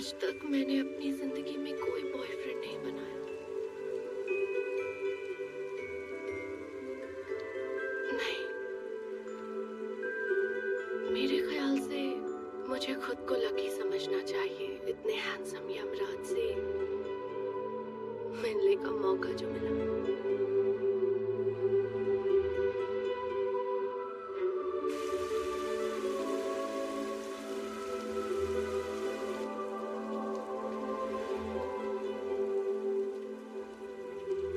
आज तक मैंने अपनी जिंदगी में कोई बॉयफ्रेंड नहीं बनाया। नहीं, मेरे ख्याल से मुझे खुद को लकी समझना चाहिए, इतने हैंडसम यमराज से मिलने का मौका जो मिला।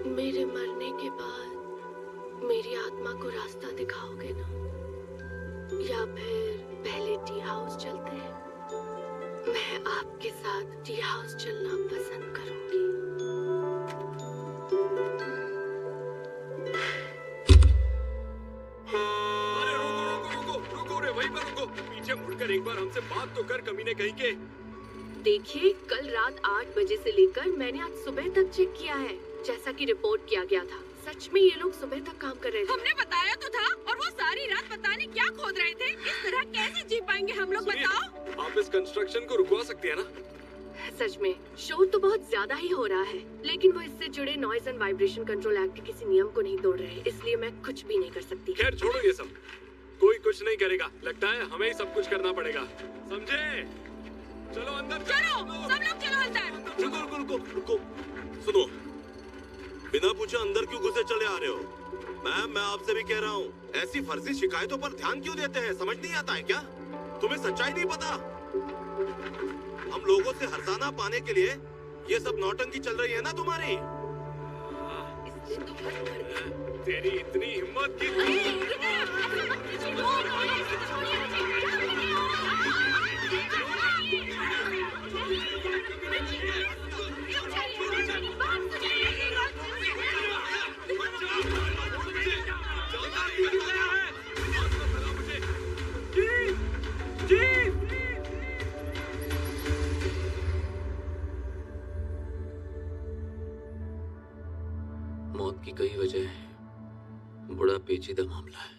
मेरे मरने के बाद मेरी आत्मा को रास्ता दिखाओगे ना, या फिर पहले टी हाउस चलते हैं? मैं आपके साथ टी हाउस चलना पसंद करूंगी। अरे रुको रे, वहीं पर रुको। पीछे मुड़कर एक बार हमसे बात तो कर, कमीने कहीं के। देखिए, कल रात 8 बजे से लेकर मैंने आज सुबह तक चेक किया है, जैसा कि रिपोर्ट किया गया था। सच में ये लोग सुबह तक काम कर रहे थे। हमने बताया तो था, और वो सारी रात पता नहीं क्या खोद रहे थे। इस तरह कैसे जी पाएंगे हम लोग, बताओ? आप इस कंस्ट्रक्शन को रुकवा सकती है ना? सच में शोर तो बहुत ज्यादा ही हो रहा है, लेकिन वो इससे जुड़े noise and vibration control act के किसी नियम को नहीं तोड़ रहे, इसलिए मैं कुछ भी नहीं कर सकती। खैर छोड़ो ये सब, कोई कुछ नहीं करेगा। लगता है हमें ही सब कुछ करना पड़ेगा, समझे? चलो अंदर चलो, सब लोग चलो अंदर। रुको। सुनो, बिना पूछे अंदर क्यों घुसे चले आ रहे हो? मैम, मैं आपसे भी कह रहा हूँ, ऐसी फर्जी शिकायतों पर ध्यान क्यों देते हैं? समझ नहीं आता है क्या? तुम्हें सच्चाई नहीं पता? हम लोगों से हर्जाना पाने के लिए ये सब नौटंकी चल रही है ना तुम्हारी? तेरी इतनी हिम्मत की? मौत की कई वजह है, बड़ा पेचीदा मामला है।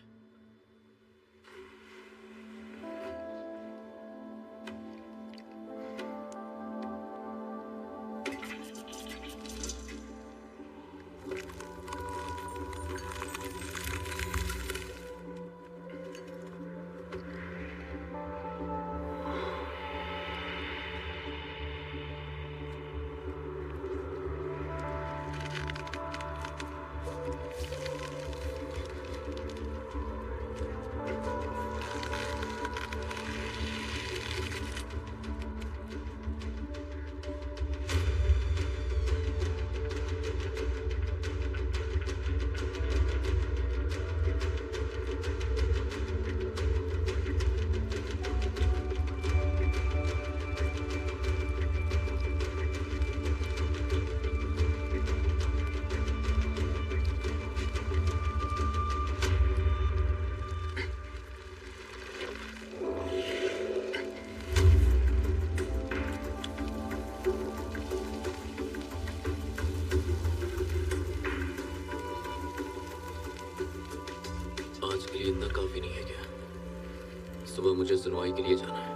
आज के लिए इतना काफी नहीं है क्या? सुबह मुझे सुनवाई के लिए जाना है।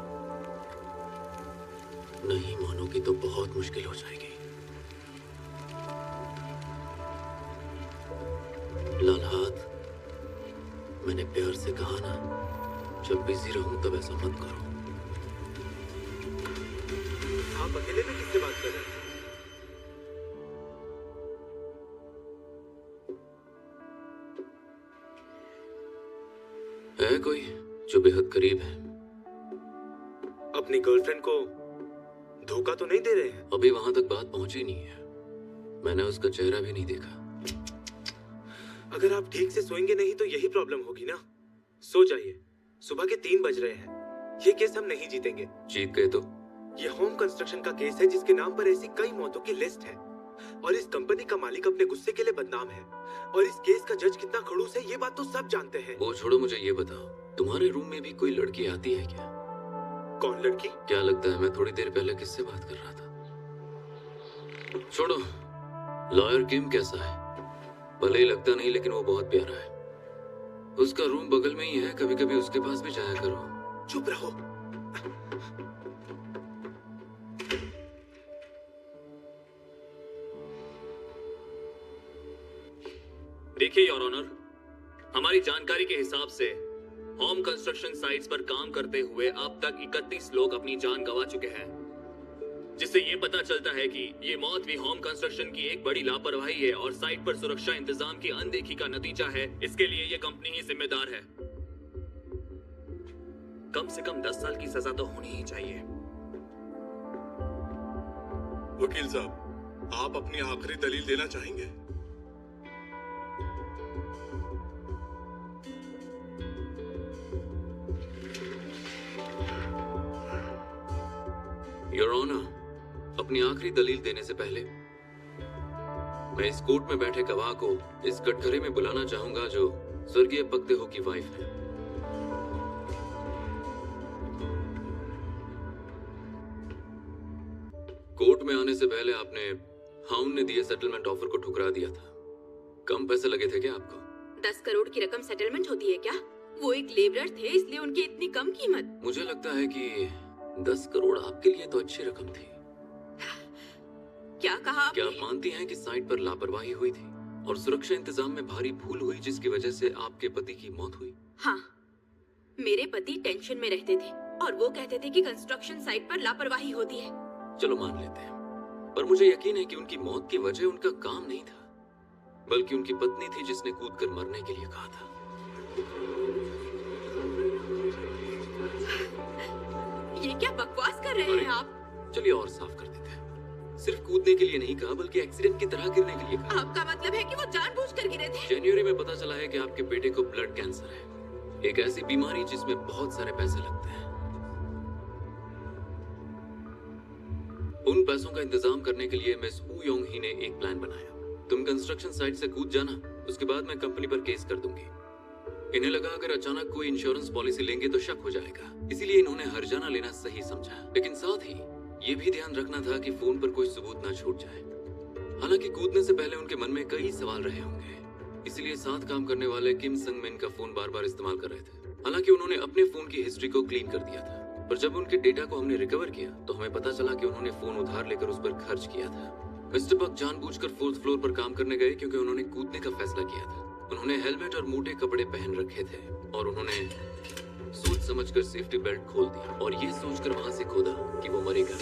नहीं मानोगी तो बहुत मुश्किल हो जाएगी। लाल हाथ, मैंने प्यार से कहा ना, जब बिजी रहूं तब ऐसा मत करो। आप अकेले में किससे बात कर रहे हैं? है कोई जो बेहद करीब है? अपनी गर्लफ्रेंड को धोखा तो नहीं दे रहे हैं? अभी वहां तक बात पहुंची नहीं है, मैंने उसका चेहरा भी नहीं देखा। अगर आप ठीक से सोएंगे नहीं तो यही प्रॉब्लम होगी ना। सो जाइए, सुबह के 3 बज रहे हैं। ये केस हम नहीं जीतेंगे। जीत गए तो? ये होम कंस्ट्रक्शन का केस है जिसके नाम पर ऐसी कई मौतों की लिस्ट है, और इस कंपनी का मालिक अपने गुस्से के लिए बदनाम है, और इस केस का जज कितना खड़ूस है ये बात तो सब जानते हैं। वो छोड़ो, मुझे ये बताओ, तुम्हारे रूम में भी कोई लड़की आती है क्या? कौन लड़की? क्या लगता है मैं थोड़ी देर पहले किससे बात कर रहा था? छोड़ो, लॉयर किम कैसा है? भले ही लगता नहीं, लेकिन वो बहुत प्यारा है। उसका रूम बगल में ही है, कभी कभी उसके पास भी जाया करो। चुप रहो। देखिए योर ऑनर, हमारी जानकारी के हिसाब से होम कंस्ट्रक्शन साइट्स पर काम करते हुए अब तक 31 लोग अपनी जान गंवा चुके हैं, जिससे ये पता चलता है कि ये मौत भी होम कंस्ट्रक्शन की एक बड़ी लापरवाही है और साइट पर सुरक्षा इंतजाम की अनदेखी का नतीजा है। इसके लिए ये कंपनी ही जिम्मेदार है। कम से कम 10 साल की सजा तो होनी ही चाहिए। वकील साहब, आप अपनी आखिरी दलील देना चाहेंगे? योर ऑनर, अपनी आखिरी दलील देने से पहले मैं इस कोर्ट में बैठे गवाह को इस कटघरे में बुलाना चाहूंगा जो स्वर्गीय पकदेहो की वाइफ है। कोर्ट में आने से पहले आपने हाउन ने दिए सेटलमेंट ऑफर को ठुकरा दिया था। कम पैसे लगे थे क्या आपको? 10 करोड़ की रकम सेटलमेंट होती है क्या? वो एक लेबरर थे, इसलिए उनकी इतनी कम कीमत। मुझे लगता है कि 10 करोड़ आपके लिए तो अच्छी रकम थी। क्या कहा आपने? क्या आप मानती हैं कि साइट पर लापरवाही हुई थी और सुरक्षा इंतजाम में भारी भूल हुई जिसकी वजह से आपके पति की मौत हुई? हाँ, मेरे पति टेंशन में रहते थे और वो कहते थे कि कंस्ट्रक्शन साइट पर लापरवाही होती है। चलो मान लेते हैं, पर मुझे यकीन है कि उनकी मौत की वजह उनका काम नहीं था, बल्कि उनकी पत्नी थी जिसने कूदकर मरने के लिए कहा था। ये क्या बकवास कर रहे हैं आप? चलिए और साफ कर देते हैं। सिर्फ कूदने के लिए नहीं कहा, बल्कि एक्सीडेंट की तरह गिरने के लिए कहा। आपका मतलब है कि वो जानबूझकर गिरे थे? जनवरी में पता चला है कि आपके बेटे को ब्लड कैंसर है, एक ऐसी बीमारी जिसमें बहुत सारे पैसे लगते हैं। उन पैसों का इंतजाम करने के लिए मिस हू योंग ही ने एक प्लान बनाया। तुम कंस्ट्रक्शन साइट से कूद जाना, उसके बाद मैं कंपनी पर केस कर दूंगी। इन्हें लगा अगर अचानक कोई इंश्योरेंस पॉलिसी लेंगे तो शक हो जाएगा, इसीलिए इन्होंने हर्जाना लेना सही समझा। लेकिन साथ ही ये भी ध्यान रखना था कि फोन पर कोई सबूत ना छूट जाए। हालांकि कूदने से पहले उनके मन में कई सवाल रहे होंगे, इसीलिए साथ काम करने वाले किम संग मिन का फोन बार बार इस्तेमाल कर रहे थे। हालांकि उन्होंने अपने फोन की हिस्ट्री को क्लीन कर दिया था, पर जब उनके डेटा को हमने रिकवर किया तो हमें पता चला कि उन्होंने फोन उधार लेकर उस पर खर्च किया था। मिस्टर पक जानबूझकर 4th फ्लोर पर काम करने गए क्योंकि उन्होंने कूदने का फैसला किया था। उन्होंने हेलमेट और मोटे कपड़े पहन रखे थे और उन्होंने सोच समझकर सेफ्टी बेल्ट खोल दिया और ये सोचकर वहां से कूदा कि वो मरेगा।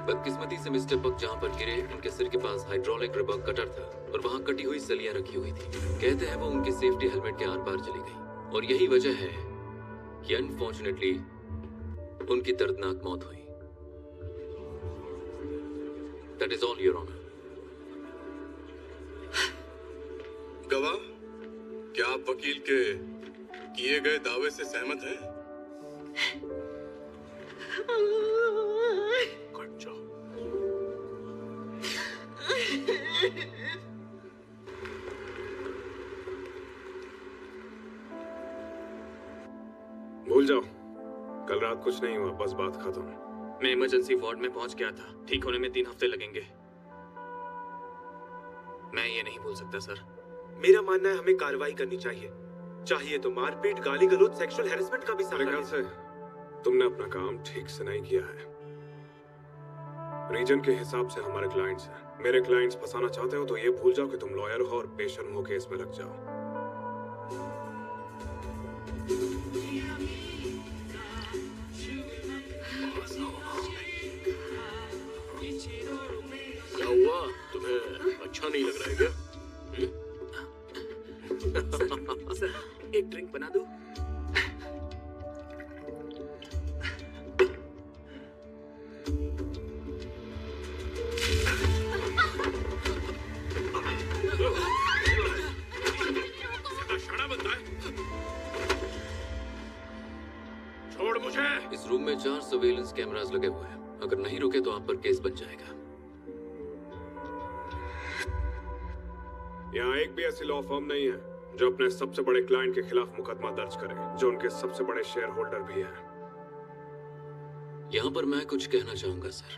बदकिस्मती से मिस्टर पक जहां पर गिरे उनके सिर के पास हाइड्रोलिक रबर कटर था और वहां कटी हुई सलियां रखी हुई थी। कहते हैं वो उनके सेफ्टी हेलमेट के आर पार चली गई और यही वजह है कि अनफॉर्चुनेटली उनकी दर्दनाक मौत हुई। That is all your honour. गवाह, क्या आप वकील के किए गए दावे से सहमत हैं? भूल जाओ, कल रात कुछ नहीं हुआ, बस बात खत्म। मैं इमरजेंसी वार्ड में पहुंच गया था, ठीक होने में 3 हफ्ते लगेंगे। मैं ये नहीं बोल सकता सर। मेरा मानना है हमें कार्रवाई करनी चाहिए, चाहिए तो मारपीट, गाली गलौज, सेक्सुअल हैरेसमेंट का भी मेरे सामना ख्याल है। से तुमने अपना काम ठीक से नहीं किया है। रीजन के हिसाब से हमारे क्लाइंट्स हैं। मेरे क्लाइंट्स फंसाना चाहते हो तो ये भूल जाओ कि तुम लॉयर हो और पेशेंट हो केस में लग जाओ। क्या हुआ? तुम्हें अच्छा नहीं लग रहा है क्या? सर, एक ड्रिंक बना दो। छोड़ मुझे। इस रूम में 4 सर्वेलेंस कैमरास लगे हुए हैं, अगर नहीं रुके तो आप पर केस बन जाएगा। यहाँ एक भी ऐसी लॉ फर्म नहीं है जो अपने सबसे बड़े क्लाइंट के खिलाफ मुकदमा दर्ज करे, जो उनके सबसे बड़े शेयर होल्डर भी हैं। यहाँ पर मैं कुछ कहना चाहूंगा सर।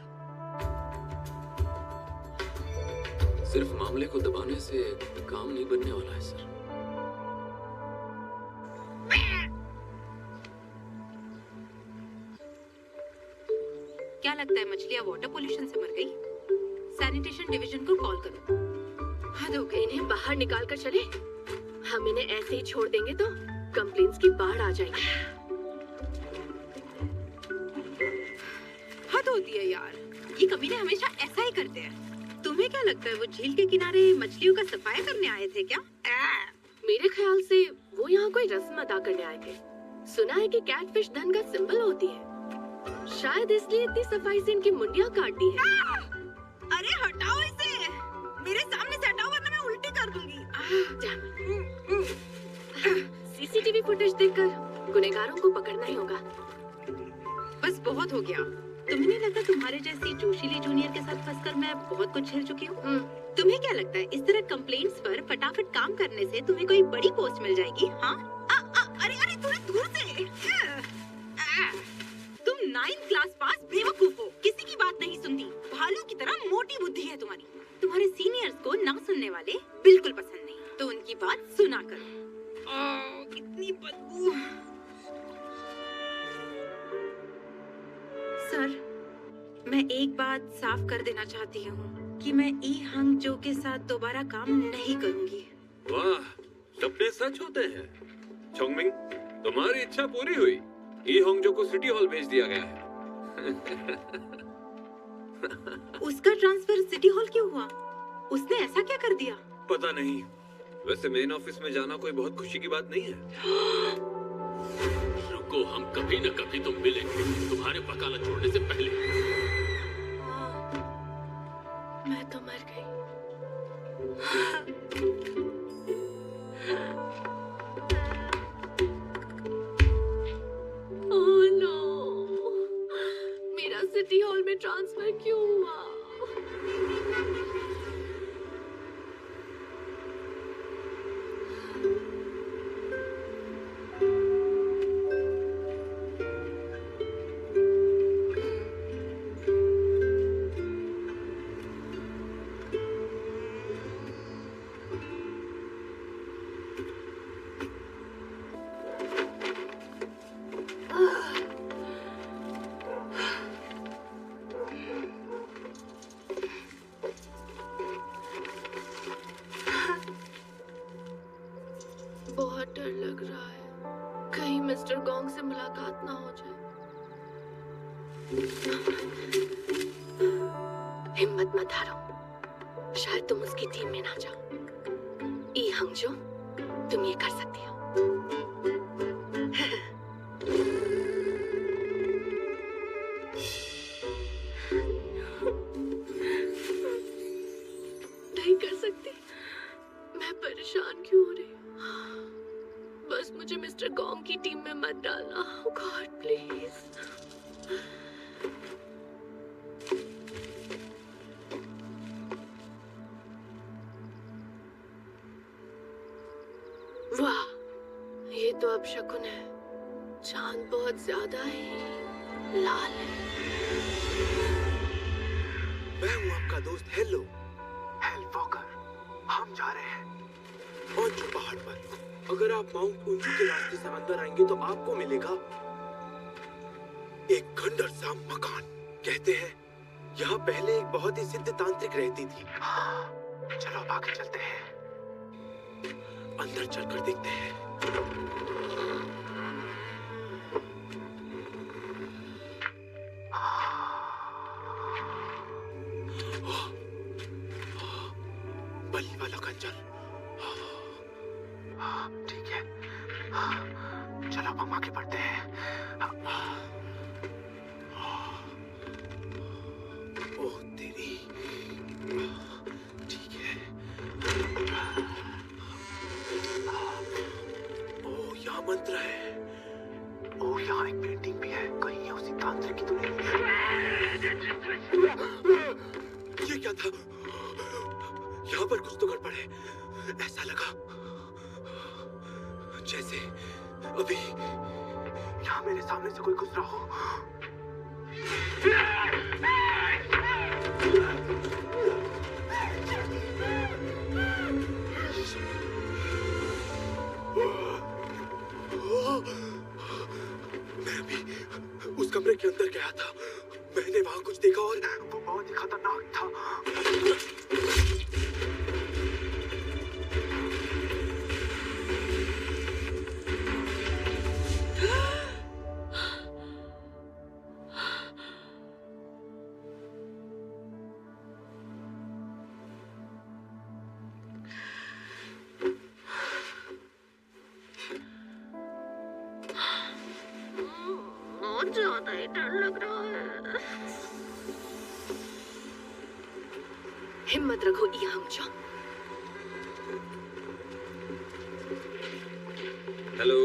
सिर्फ मामले को दबाने से काम नहीं बनने वाला है सर। क्या लगता है मछलियाँ वाटर पोल्यूशन से मर गई? सैनिटेशन डिवीजन को कॉल करो। हद हो गई। इन्हें बाहर निकाल कर चले। हम इन्हें ऐसे ही छोड़ देंगे तो कंप्लेंट्स की बाढ़ आ जाएगी। हद होती है यार, ये कमीने हमेशा ऐसा ही करते हैं। तुम्हें क्या लगता है वो झील के किनारे मछलियों का सफाया करने आए थे क्या? मेरे ख्याल से वो यहाँ कोई रस्म अदा करने आए थे। सुना है कि कैटफिश धन का सिंबल होती है, शायद इसलिए इतनी सफाई से इनकी मुंडियाँ काट दी है। अरे हटाओ इसे, मेरे सामने से हटाओ वरना मैं उल्टी कर दूंगी। सीसीटीवी फुटेज देखकर गुनहगारों को पकड़ना ही होगा। बस बहुत हो गया। तुम्हें नहीं लगता तुम्हारे जैसी जोशीली जूनियर के साथ फंसकर मैं बहुत कुछ झेल चुकी हूँ? तुम्हें क्या लगता है इस तरह कंप्लेंट्स पर फटाफट काम करने से तुम्हें कोई बड़ी पोस्ट मिल जाएगी? हाँ? अरे अरे थोड़ा दूर से। तुम 9th क्लास पास बेवकूफ हो, किसी की बात नहीं सुनती, भालू की तरह मोटी बुद्धि है तुम्हारी। तुम्हारे सीनियर्स को ना सुनने वाले बिल्कुल पसंद नहीं, तो उनकी बात सुना करो। कितनी बदबू। सर, मैं एक बात साफ कर देना चाहती हूँ कि मैं ई हंग जो के साथ दोबारा काम नहीं करूँगी। वाह, सपने सच होते हैं। चोंगमिंग, तुम्हारी इच्छा पूरी हुई। ई होंगजो को सिटी हॉल भेज दिया गया है। उसका ट्रांसफर सिटी हॉल क्यों हुआ? उसने ऐसा क्या कर दिया? पता नहीं। वैसे मेन ऑफिस में जाना कोई बहुत खुशी की बात नहीं है। रुको, हम कभी न कभी तो मिलेंगे, तुम्हारे वकालत छोड़ने से पहले। मैं तो मर गई। ओह नो, मेरा सिटी हॉल में ट्रांसफर क्यों हुआ? बहुत डर लग रहा है, कहीं मिस्टर गोंग से मुलाकात ना हो जाए। हिम्मत मत हारो, शायद तुम उसकी टीम में ना जाओ। ई हंगजो, तुम ये कर सकती हो। नहीं कर सकती, मैं परेशान क्यों हो रही हूँ? बस मुझे मिस्टर गोंग की टीम में मत डालना, गॉड प्लीज। वाह, ये तो अब शकुन है। चांद बहुत ज्यादा ही लाल है। मैं हूँ आपका दोस्त हेलो, हेल वॉकर। हम जा रहे हैं ओंजू पहाड़ पर। अगर आप माउंट ओंजू के रास्ते से अंदर आएंगे तो आपको मिलेगा एक खंडर सा मकान। कहते हैं यहाँ पहले एक बहुत ही सिद्ध तांत्रिक रहती थी। चलो अब आगे चलते हैं, अंदर चलकर देखते हैं। बलि वाला खंजर। ठीक है, चलो अब हम आगे बढ़ते हैं। ओह तेरी, ठीक है। ओह यहाँ मंत्र है। ओह यहाँ एक पेंटिंग भी है, कहीं ये उसी तांत्रिक की तो नहीं? ये क्या था? यहाँ पर कुछ तो गड़बड़ है। ऐसा लगा जैसे अभी यहाँ मेरे सामने से कोई गुजरा हो। मैं अभी उस कमरे के अंदर गया था। मैंने वहाँ कुछ देखा और वो बहुत ही खतरनाक था। बहुत ज्यादा ही डर लग रहा है। हिम्मत रखो ई हंगजो। हेलो।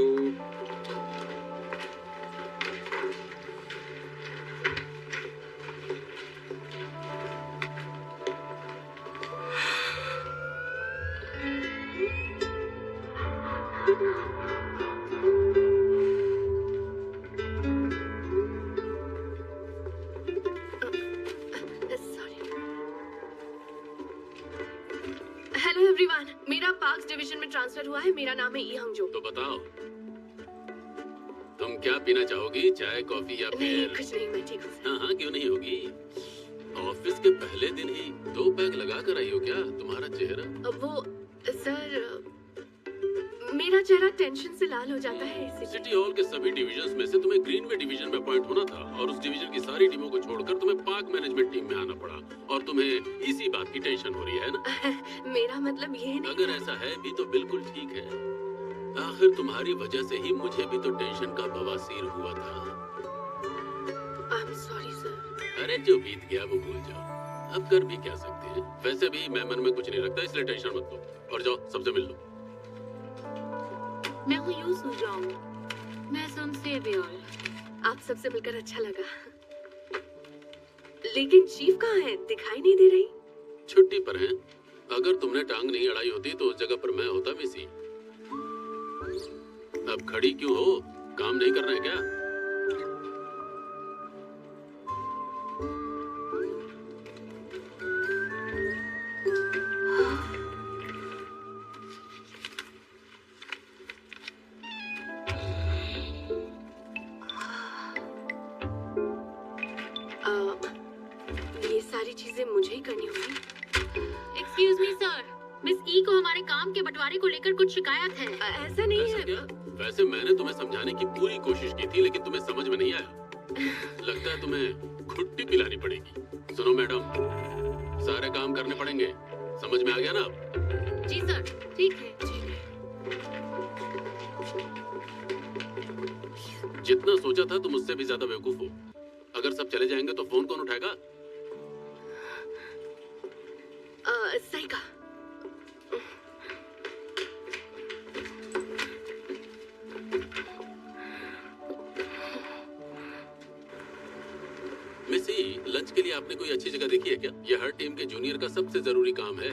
हेलो एवरीवन, मेरा पार्क्स डिवीजन में ट्रांसफर हुआ है। मेरा नाम है ई हंगजो। तो बताओ, तुम क्या पीना चाहोगी? चाय, कॉफी या नहीं, फिर? कुछ नहीं, मैं ठीक हूँ सर। हाँ हाँ, क्यों नहीं होगी? ऑफिस के पहले दिन ही 2 पैक लगा कर आई हो क्या? तुम्हारा चेहरा। वो सर, मेरा चेहरा टेंशन से लाल हो जाता है इसीलिए। सिटी हॉल के सभी डिविजन्स में से तुम्हें ग्रीनवे डिवीजन में अपॉइंट होना था और उस डिवीजन की सारी टीमों को छोड़कर तुम्हें पार्क मैनेजमेंट टीम में आना पड़ा और तुम्हें इसी बात की टेंशन हो रही है ना? मेरा मतलब ये नहीं। अगर ऐसा है भी तो बिल्कुल ठीक है। आखिर तुम्हारी वजह से ही मुझे भी तो टेंशन का बवासीर हुआ था। I am sorry sir. अरे जो बीत गया वो भूल जाओ, अब कर भी क्या सकते हैं। वैसे भी मैं मन में कुछ नहीं रखता, इसलिए टेंशन मत लो और जाओ सबसे मिल लो। मैं हूँ यू सुजाओ। मैं सुनसे भी और आप सबसे मिलकर अच्छा लगा। लेकिन चीफ कहाँ है? दिखाई नहीं दे रही। छुट्टी पर हैं। अगर तुमने टांग नहीं अड़ाई होती तो उस जगह पर मैं होता मिसी। अब खड़ी क्यों हो? काम नहीं करना है क्या? ये सारी चीजें मुझे ही करनी होगी। एक्सक्यूज मी सर, मिस ई को हमारे काम के बंटवारे को लेकर कुछ शिकायत है। ऐसा नहीं ऐसा है। क्या? वैसे मैंने तुम्हें समझाने की पूरी कोशिश की थी लेकिन तुम्हें समझ में नहीं आया। लगता है तुम्हें घुट्टी पिलानी पड़ेगी। सुनो मैडम, सारे काम करने पड़ेंगे, समझ में आ गया ना? जी सर, ठीक है। जितना सोचा था तुम उससे भी ज्यादा बेवकूफ हो। अगर सब चले जाएंगे तो फोन कौन उठाएगा? सही कहा। मिसी, लंच के लिए आपने कोई अच्छी जगह देखी है क्या? यह हर टीम के जूनियर का सबसे जरूरी काम है।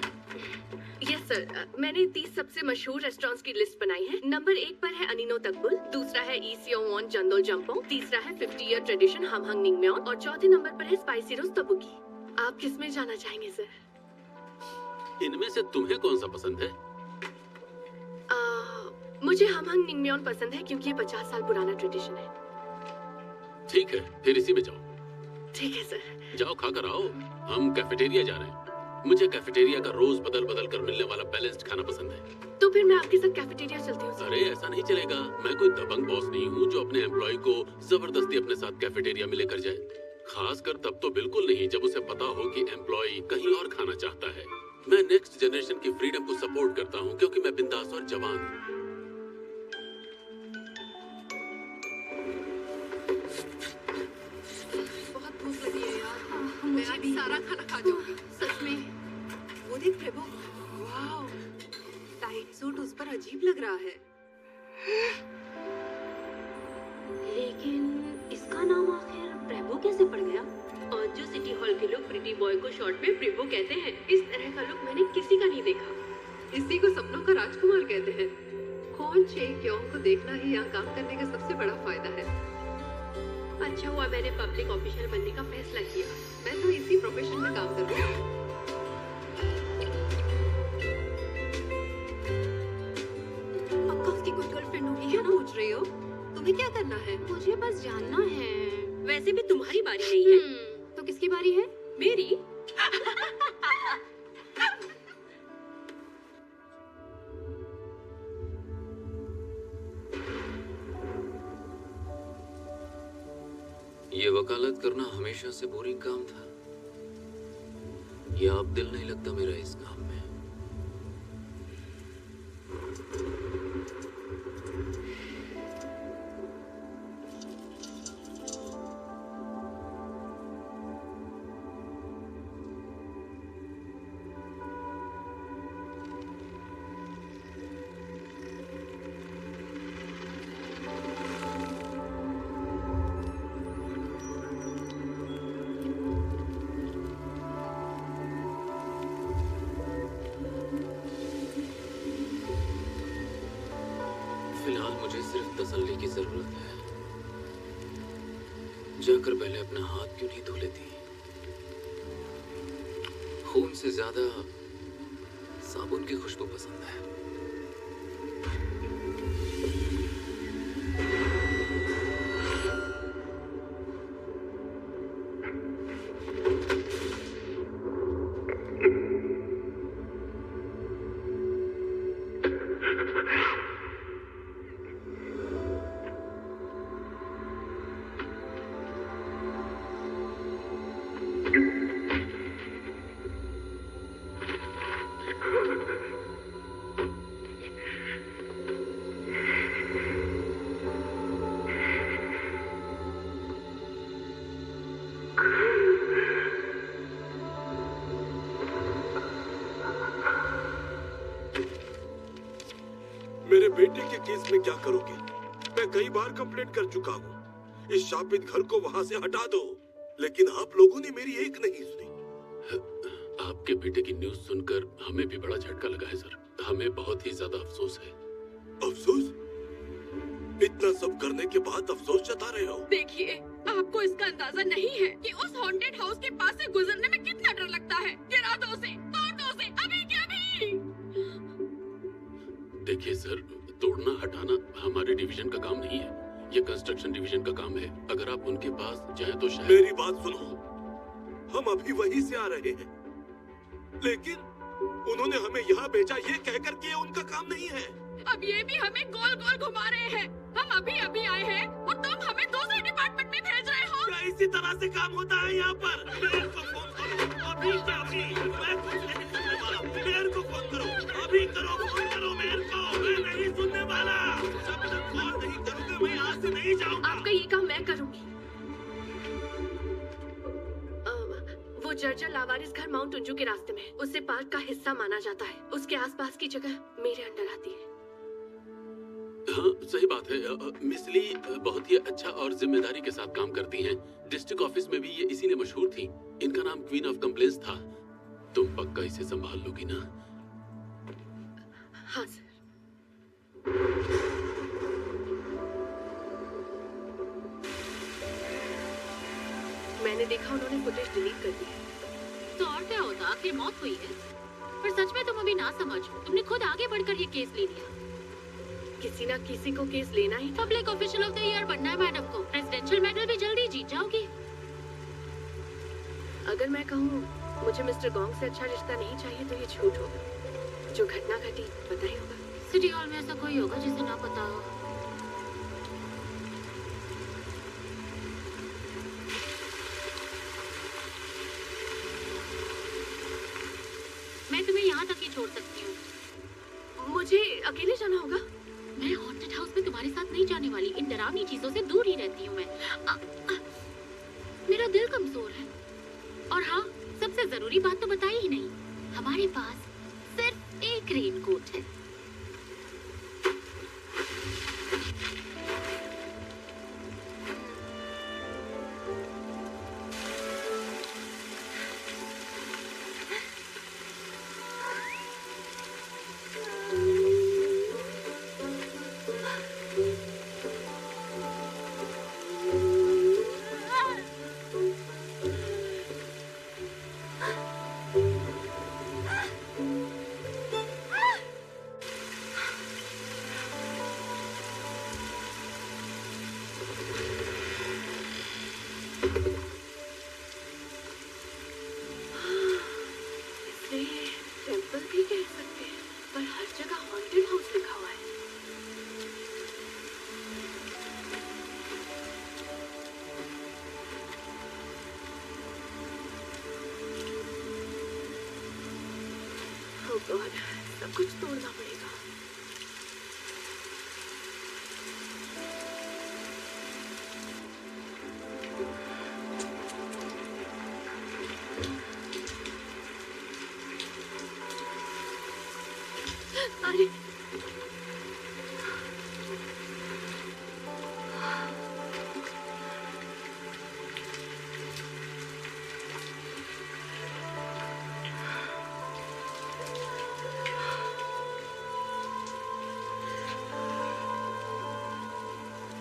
यस सर, मैंने 30 सबसे मशहूर रेस्टोरेंट्स की लिस्ट बनाई है। नंबर 1 पर है अनिनो तकबुल, दूसरा है ईसियोन जंदोल जंपोंग, तीसरा है 50 ईयर ट्रेडिशन हमहंग निंगम्योन और चौथे नंबर पर है स्पाइसी रोज तबुकी। आप किस में जाना चाहेंगे सर? इनमें से तुम्हें कौन सा पसंद है? मुझे हमहंग निंगम्योन पसंद है क्योंकि ये 50 साल पुराना ट्रेडिशन है। ठीक है, फिर इसी में जाओ। ठीक है सर। जाओ खा कर आओ। हम कैफेटेरिया जा रहे हैं। मुझे कैफेटेरिया का रोज बदल बदल कर मिलने वाला बैलेंस्ड खाना पसंद है। तो फिर मैं आपके साथ कैफेटेरिया चलती हूँ सर। अरे ऐसा नहीं चलेगा। मैं कोई दबंग बॉस नहीं हूँ जो अपने एम्प्लॉय को जबरदस्ती अपने साथ कैफेटेरिया में लेकर जाए। खासकर तब तो बिल्कुल नहीं जब उसे पता हो कि एम्प्लॉय कहीं और खाना चाहता है। मैं नेक्स्ट जनरेशन की फ्रीडम को सपोर्ट करता हूँ क्योंकि मैं बिंदास और जवान हूँ। बहुत भूख लगी है यार। मैं आज सारा खाना खा जाऊंगी। सच में। वो देख प्रभु, वाओ, टाइट सूट उस पर अजीब लग रहा है। लेकिन इसका नाम आखिर प्रभु कैसे पड़ गया? और जो सिटी हॉल के लोग प्रीटी बॉय को शॉर्ट में प्रभु कहते हैं, इस तरह का लुक मैंने किसी का नहीं देखा। इसी को सपनों का राजकुमार कहते हैं। कौन चेक्योंग को देखना ही यहाँ काम करने का सबसे बड़ा फायदा है। अच्छा हुआ मैंने पब्लिक ऑफिसर बनने का फैसला किया। मैं तो इसी प्रोफेशन में काम कर रही हूँ। पक्का उसकी कोई गर्लफ्रेंड होगी। क्यों पूछ रही हो? तुम्हें क्या करना है? मुझे बस जानना है। वैसे भी तुम्हारी बारी नहीं है। तो किसकी बारी है? मेरी। ये वकालत करना हमेशा से बोरिंग काम था, या अब दिल नहीं लगता मेरा इस काम में? फिलहाल मुझे सिर्फ तसल्ली की जरूरत है। जाकर पहले अपना हाथ क्यों नहीं धो लेती? खून से ज्यादा साबुन की खुशबू पसंद है। मेरे बेटे के केस में क्या करोगे? मैं कई बार कंप्लेंट कर चुका हूँ। इस शापित घर को वहाँ से हटा दो, लेकिन आप लोगों ने मेरी एक नहीं सुनी। आपके बेटे की न्यूज़ सुनकर हमें भी बड़ा झटका लगा है सर। हमें बहुत ही ज्यादा अफसोस है। अफसोस? इतना सब करने के बाद अफसोस जता रहे हो? देखिए, आपको इसका अंदाजा नहीं है कि उस हॉन्टेड हाउस के पास से गुजरने में कितना डर लगता है। गिरा दो उसे, तोड़ दो उसे, अभी के अभी। देखिए सर, तोड़ना हटाना हमारे डिवीजन का काम नहीं है, ये कंस्ट्रक्शन डिवीजन का काम है। अगर आप उनके पास जाएं तो शायद। मेरी बात सुनो, हम अभी वहीं से आ रहे हैं, लेकिन उन्होंने हमें यहाँ भेजा ये कहकर कि ये उनका काम नहीं है। अब ये भी हमें गोल गोल घुमा रहे हैं। हम अभी अभी आए हैं और तुम हमें दूसरे डिपार्टमेंट में भेज रहे हो। क्या इसी तरह से काम होता है यहाँ पर? मेरे को फोन करो अभी के अभी। मैं कुछ नहीं सुनने वाला। मेरे को फोन करो अभी, करो फोन करो मेरे को। मैं नहीं सुनने वाला। जब तक कॉल नहीं करूँगा मैं यहाँ से नहीं जाऊँगा। आपका ये काम मैं करूंगी। वो जर्जर लावारिस घर माउंट उंजू के रास्ते में, उसे पार्क का हिस्सा माना जाता है। उसके आसपास की जगह मेरे अंडर आती है। हाँ सही बात है। मिस ली बहुत ही अच्छा और जिम्मेदारी के साथ काम करती हैं। डिस्ट्रिक्ट ऑफिस में भी ये इसीलिए मशहूर थी। इनका नाम क्वीन ऑफ कंप्लेंट्स था। तुम पक्का इसे संभाल लोगी ना? हाँ सर। मैंने देखा उन्होंने फुटेज डिलीट कर दी है। तो और क्या होता, आखिर मौत हुई है। पर सच में तुम अभी ना समझ, तुमने खुद आगे बढ़कर ये केस ले लिया। किसी ना किसी को केस लेना ही। Public official of the year बनना है मैडम को। प्रेसिडेंशियल मेडल भी जल्दी जीत जाओगी। अगर मैं कहूँ मुझे मिस्टर गोंग से अच्छा रिश्ता नहीं चाहिए तो ये झूठ होगा। जो घटना घटी पता ही होगा। सिटी हॉल में ऐसा कोई होगा जिसे ना पता हो। मैं तुम्हें यहाँ तक ही छोड़ सकती हूँ। मुझे अकेले जाना होगा? मैं हॉन्टेड हाउस में तुम्हारे साथ नहीं जाने वाली। इन डरावनी चीजों से दूर ही रहती हूँ मैं। मेरा दिल कमजोर है। और हाँ, सबसे जरूरी बात तो बताई ही नहीं, हमारे पास सिर्फ एक रेनकोट है। इसे टेम्पल भी कह सकते हैं, पर हर जगह हॉन्टेड हाउस लिखा हुआ है। Oh God, सब कुछ तोड़ना पड़ेगा। अरे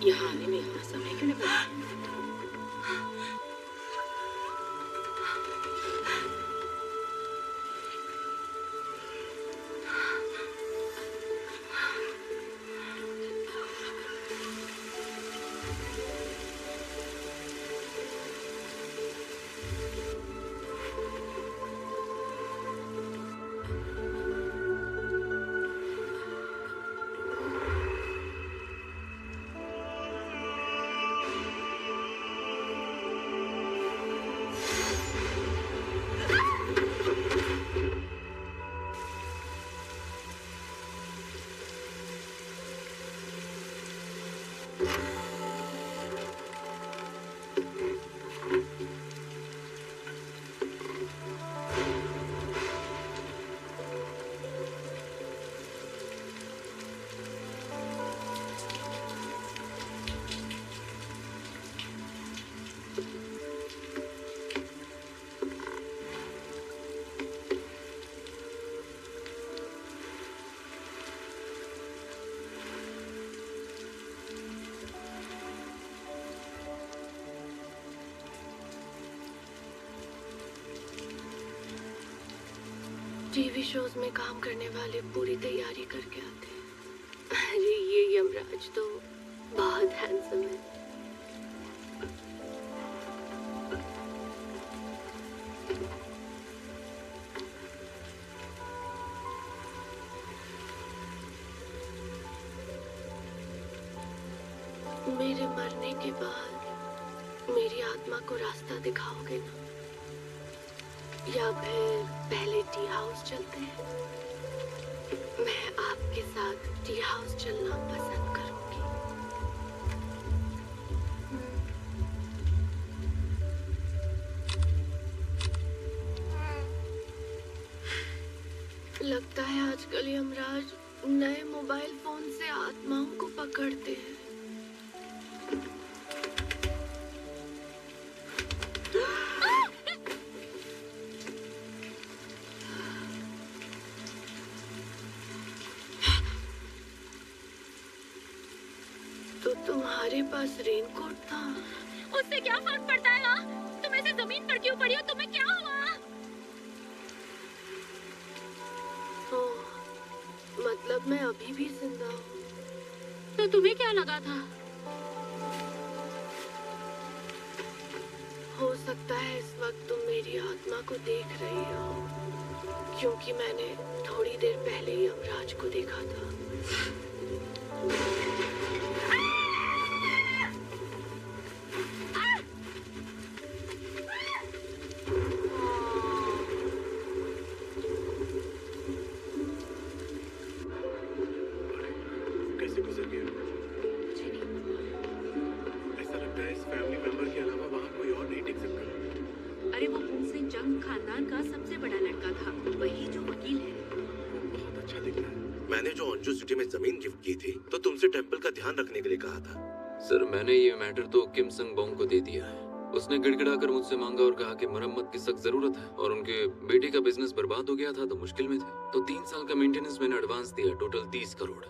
यहाँ आने में इतना समय क्यों लगा? टीवी शोज में काम करने वाले पूरी तैयारी करके आते हैं। अरे ये यमराज तो बहुत हैंडसम है। मेरे मरने के बाद मेरी आत्मा को रास्ता दिखाओगे ना, या फिर पहले टी हाउस चलते हैं? मैं आपके साथ टी हाउस चलना पसंद करूंगी। लगता है आजकल यमराज नए मोबाइल फोन से आत्माओं को पकड़ते हैं। तो तुम्हारे पास रेनकोट था? उससे क्या फर्क पड़ता है? हाँ, तुम ऐसे जमीन पर क्यों पड़ी हो? तुम्हें क्या हुआ? ओह, मतलब मैं अभी भी जिंदा हूँ। तो तुम्हें क्या लगा था? हो सकता है इस वक्त तुम मेरी आत्मा को देख रही हो, क्योंकि मैंने थोड़ी देर पहले ही यमराज को देखा था। कैसे गुजर गया? ऐसा लगता है इस फैमिली मेंबर के अलावा वहाँ कोई और नहीं टिक सकता। अरे वो भूमसेन जंग खानदान का सबसे बड़ा लड़का था, वही जो वकील है। बहुत अच्छा दिख रहा है। मैंने जो अंजू सिटी में जमीन गिफ्ट की थी, तो तुमसे टेंपल का ध्यान रखने के लिए कहा था। सर, मैंने ये मैटर तो किम संग बोंग को दे दिया है। उसने गिड़गिड़ाकर मुझसे मांगा और कहा कि मरम्मत की सख्त जरूरत है, और उनके बेटे का बिजनेस बर्बाद हो गया था तो मुश्किल में थे। तो 3 साल का मेंटेनेंस मैंने एडवांस दिया, टोटल 30 करोड़।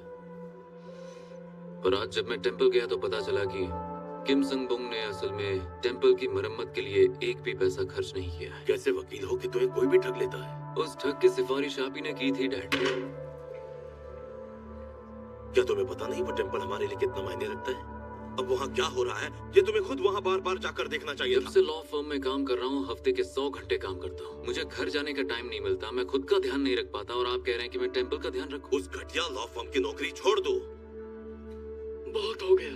पर आज जब मैं टेंपल गया तो पता चला कि किम संग बोंग ने असल में टेंपल की मरम्मत के लिए एक भी पैसा खर्च नहीं किया है। कैसे वकील हो कि तुम्हें कोई भी ठग लेता है? उस ठग की सिफारिश आप ही ने की थी, डैड। क्या तुम्हें पता नहीं वो टेंपल हमारे लिए कितना मायने रखता है? अब वहाँ क्या हो रहा है ये तुम्हें खुद वहाँ बार बार जाकर देखना चाहिए जब था। से लॉ फर्म में काम कर रहा हूँ हफ्ते के 100 घंटे काम करता हूँ। मुझे घर जाने का टाइम नहीं मिलता, मैं खुद का ध्यान नहीं रख पाता और आप कह रहे हैं कि मैं टेम्पल का ध्यान रखूं। उस घटिया लॉ फर्म की नौकरी छोड़ दो। बहुत हो गया,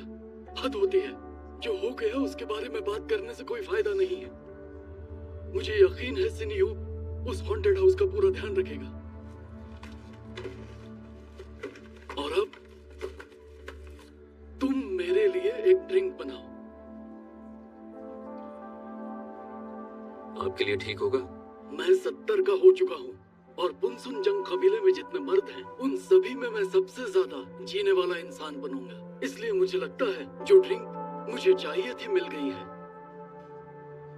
हद होती है। जो हो गया उसके बारे में बात करने से कोई फायदा नहीं है। मुझे यकीन है सिनियो उस हॉन्टेड हाउस का पूरा ध्यान रखेगा। और अब तुम मेरे लिए एक ड्रिंक बनाओ। आपके लिए ठीक होगा? मैं 70 का हो चुका हूँ और पुनसुन जंग कबीले में जितने मर्द हैं उन सभी में मैं सबसे ज्यादा जीने वाला इंसान बनूंगा। इसलिए मुझे लगता है जो ड्रिंक मुझे चाहिए थी मिल गई है।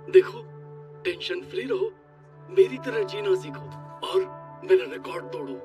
देखो, टेंशन फ्री रहो, मेरी तरह जीना सीखो और मेरा रिकॉर्ड तोड़ो।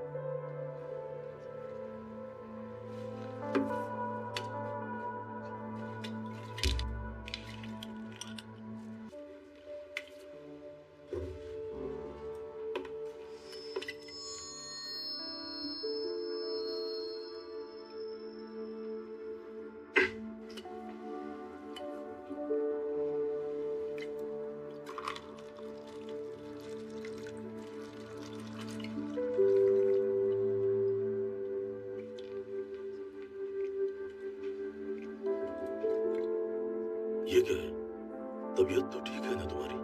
ये क्या है? तबीयत तो ठीक है ना तुम्हारी?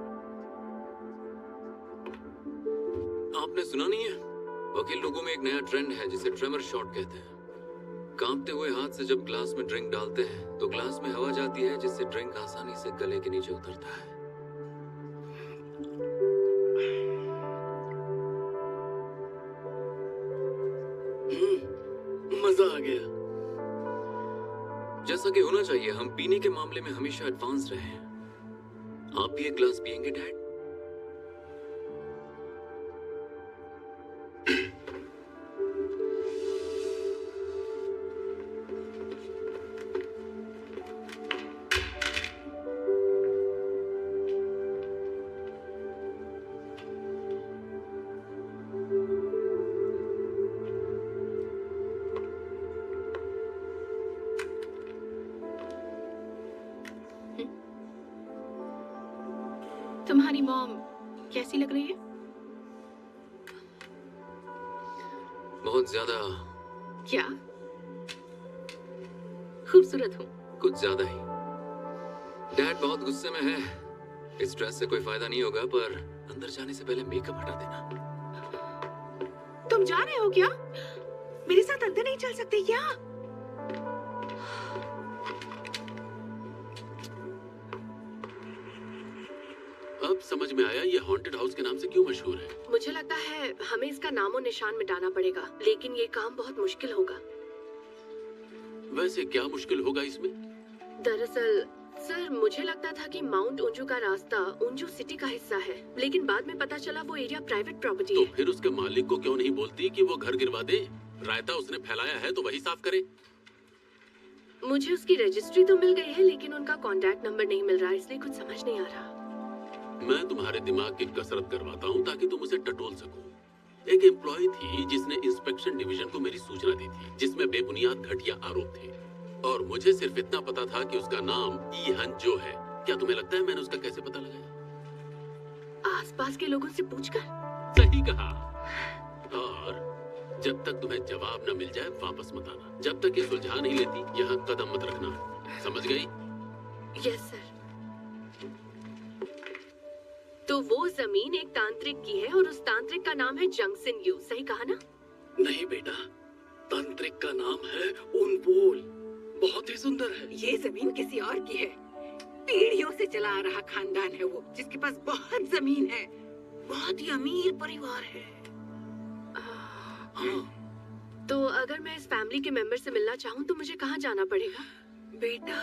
आपने सुना नहीं है? वकील लोगों में एक नया ट्रेंड है जिसे ट्रेमर शॉट कहते हैं। कांपते हुए हाथ से जब ग्लास में ड्रिंक डालते हैं तो ग्लास में हवा जाती है जिससे ड्रिंक आसानी से गले के नीचे उतरता है। मजा आ गया। जैसा कि होना चाहिए, हम पीने के मामले में हमेशा एडवांस रहे हैं। आप भी एक ग्लास पियेंगे डैड? तुम्हारी मॉम कैसी लग रही है? बहुत ज्यादा। क्या? खूबसूरत हूँ? कुछ ज्यादा ही। डैड बहुत गुस्से में है। इस ड्रेस से कोई फायदा नहीं होगा, पर अंदर जाने से पहले मेकअप हटा देना। तुम जा रहे हो क्या? मेरे साथ अंदर नहीं चल सकते क्या? अब समझ में आया ये हॉन्टेड हाउस के नाम से क्यों मशहूर है। मुझे लगता है हमें इसका नामो निशान मिटाना पड़ेगा, लेकिन ये काम बहुत मुश्किल होगा। वैसे क्या मुश्किल होगा इसमें? दरअसल सर, मुझे लगता था कि माउंट उंजू का रास्ता उंजू सिटी का हिस्सा है, लेकिन बाद में पता चला वो एरिया प्राइवेट प्रॉपर्टी है। तो फिर उसके मालिक को क्यों नहीं बोलती कि वो घर गिरवा दे? रायता उसने फैलाया है तो वही साफ करे। मुझे उसकी रजिस्ट्री तो मिल गई है, लेकिन उनका कांटेक्ट नंबर नहीं मिल रहा, इसलिए कुछ समझ नहीं आ रहा। मैं तुम्हारे दिमाग की कसरत करवाता हूँ ताकि तुम उसे टटोल सको। एक एम्प्लॉय थी जिसने इंस्पेक्शन डिवीजन को मेरी सूचना दी थी, जिसमें बेबुनियाद घटिया आरोप थे, और मुझे सिर्फ इतना पता था कि उसका नाम ई हंजो है। क्या तुम्हें लगता है मैंने उसका कैसे पता लगाया? आसपास के लोगों से पूछकर। सही कहा। और जब तक तुम्हें जवाब न मिल जाए वापस मत आना। जब तक ये सुलझा नहीं लेती यहाँ कदम मत रखना, समझ गई? Yes sir. तो वो जमीन एक तांत्रिक की है और उस तांत्रिक का नाम है जंगसिन यू, सही कहा ना? नहीं बेटा, तांत्रिक का नाम है उनपोल। बहुत ही सुंदर है। ये जमीन किसी और की है। पीढ़ियों से चला आ रहा खानदान है वो, जिसके पास बहुत जमीन है। बहुत ही अमीर परिवार है। हाँ। तो अगर मैं इस फैमिली के मेंबर से मिलना चाहूँ तो मुझे कहाँ जाना पड़ेगा? बेटा,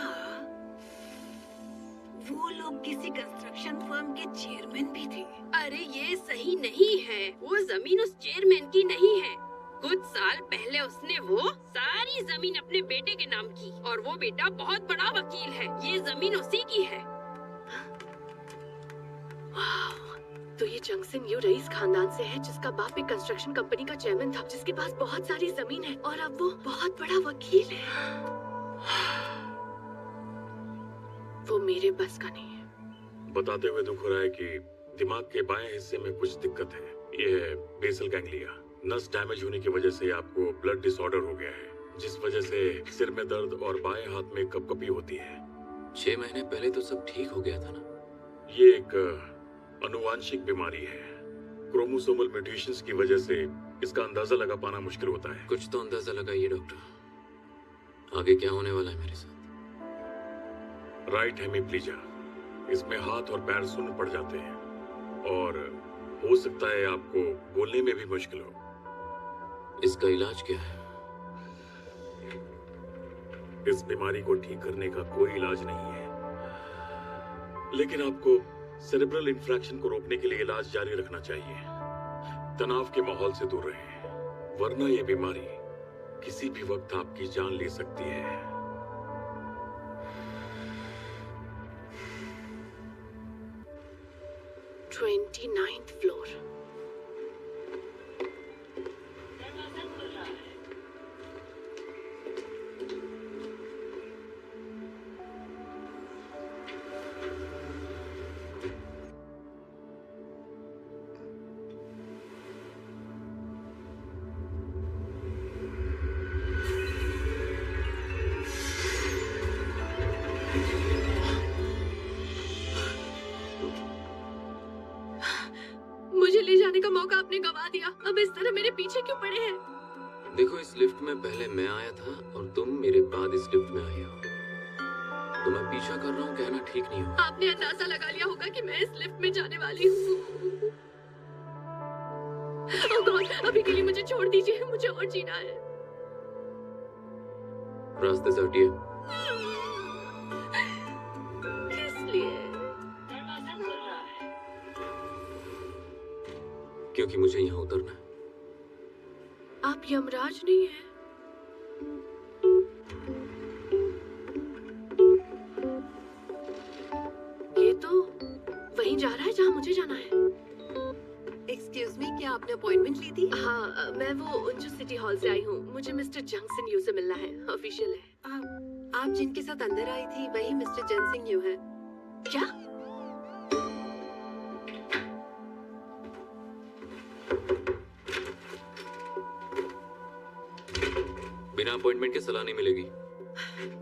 वो लोग किसी कंस्ट्रक्शन फर्म के चेयरमैन भी थे। अरे ये सही नहीं है, वो जमीन उस चेयरमैन की नहीं है। कुछ साल पहले उसने वो सारी जमीन अपने बेटे के नाम की, और वो बेटा बहुत बड़ा वकील है। ये जमीन उसी की है। वाह, तो ये जंगसिन यू रईस खानदान से है, जिसका बाप एक कंस्ट्रक्शन कंपनी का चेयरमैन था, जिसके पास बहुत सारी जमीन है, और अब वो बहुत बड़ा वकील है। मेरे बस का नहीं है। बताते हुए दुख हो रहा है कि दिमाग के बाएं हिस्से में कुछ दिक्कत है। ये है बेसल गैंग्लिया। नस डैमेज होने की वजह से आपको ब्लड डिसऑर्डर हो गया है, जिस वजह से सिर में दर्द और बाएं हाथ में कपकपी होती है। 6 महीने पहले तो सब ठीक हो गया था ना? ये एक अनुवांशिक बीमारी है। क्रोमोसोमल म्यूटेशंस की वजह से इसका अंदाजा लगा पाना मुश्किल होता है। कुछ तो अंदाजा लगाइए डॉक्टर, आगे क्या होने वाला है मेरे साथ? राइट हेमिप्लीजिया, इसमें हाथ और पैर सुन्न पड़ जाते हैं और हो सकता है आपको बोलने में भी मुश्किल हो। इसका इलाज क्या है? इस बीमारी को ठीक करने का कोई इलाज नहीं है, लेकिन आपको सेरेब्रल इंफ्रैक्शन को रोकने के लिए इलाज जारी रखना चाहिए। तनाव के माहौल से दूर रहें, वरना यह बीमारी किसी भी वक्त आपकी जान ले सकती है। Twenty-ninth floor. मुझे ले जाने का मौका आपने गवा दिया। अब इस तरह मेरे पीछे क्यों पड़े हैं? देखो, इस लिफ्ट में पहले मैं आया था और तुम मेरे बाद इस लिफ्ट में आई हो, तो मैं पीछा कर रहा हूँ कहना ठीक नहीं हो। आपने अंदाजा लगा लिया होगा कि मैं इस लिफ्ट में जाने वाली हूँ। ओह गॉड, अभी के लिए मुझे छोड़ दीजिए, मुझे और जीना है। रास्ते से हटिए। किस लिए? क्योंकि मुझे यहाँ उतरना है। आप यमराज नहीं हैं? ये तो वहीं जा रहा है जहाँ मुझे जाना है। एक्सक्यूज मी, क्या आपने अपॉइंटमेंट ली थी? हाँ, मैं वो उंचू सिटी हॉल से आई हूँ। मुझे मिस्टर जंग सिंह यू से मिलना है, ऑफिशियल है। आप जिनके साथ अंदर आई थी वही मिस्टर जंग सिंह यू है। क्या? बिना अपॉइंटमेंट के सलाह नहीं मिलेगी।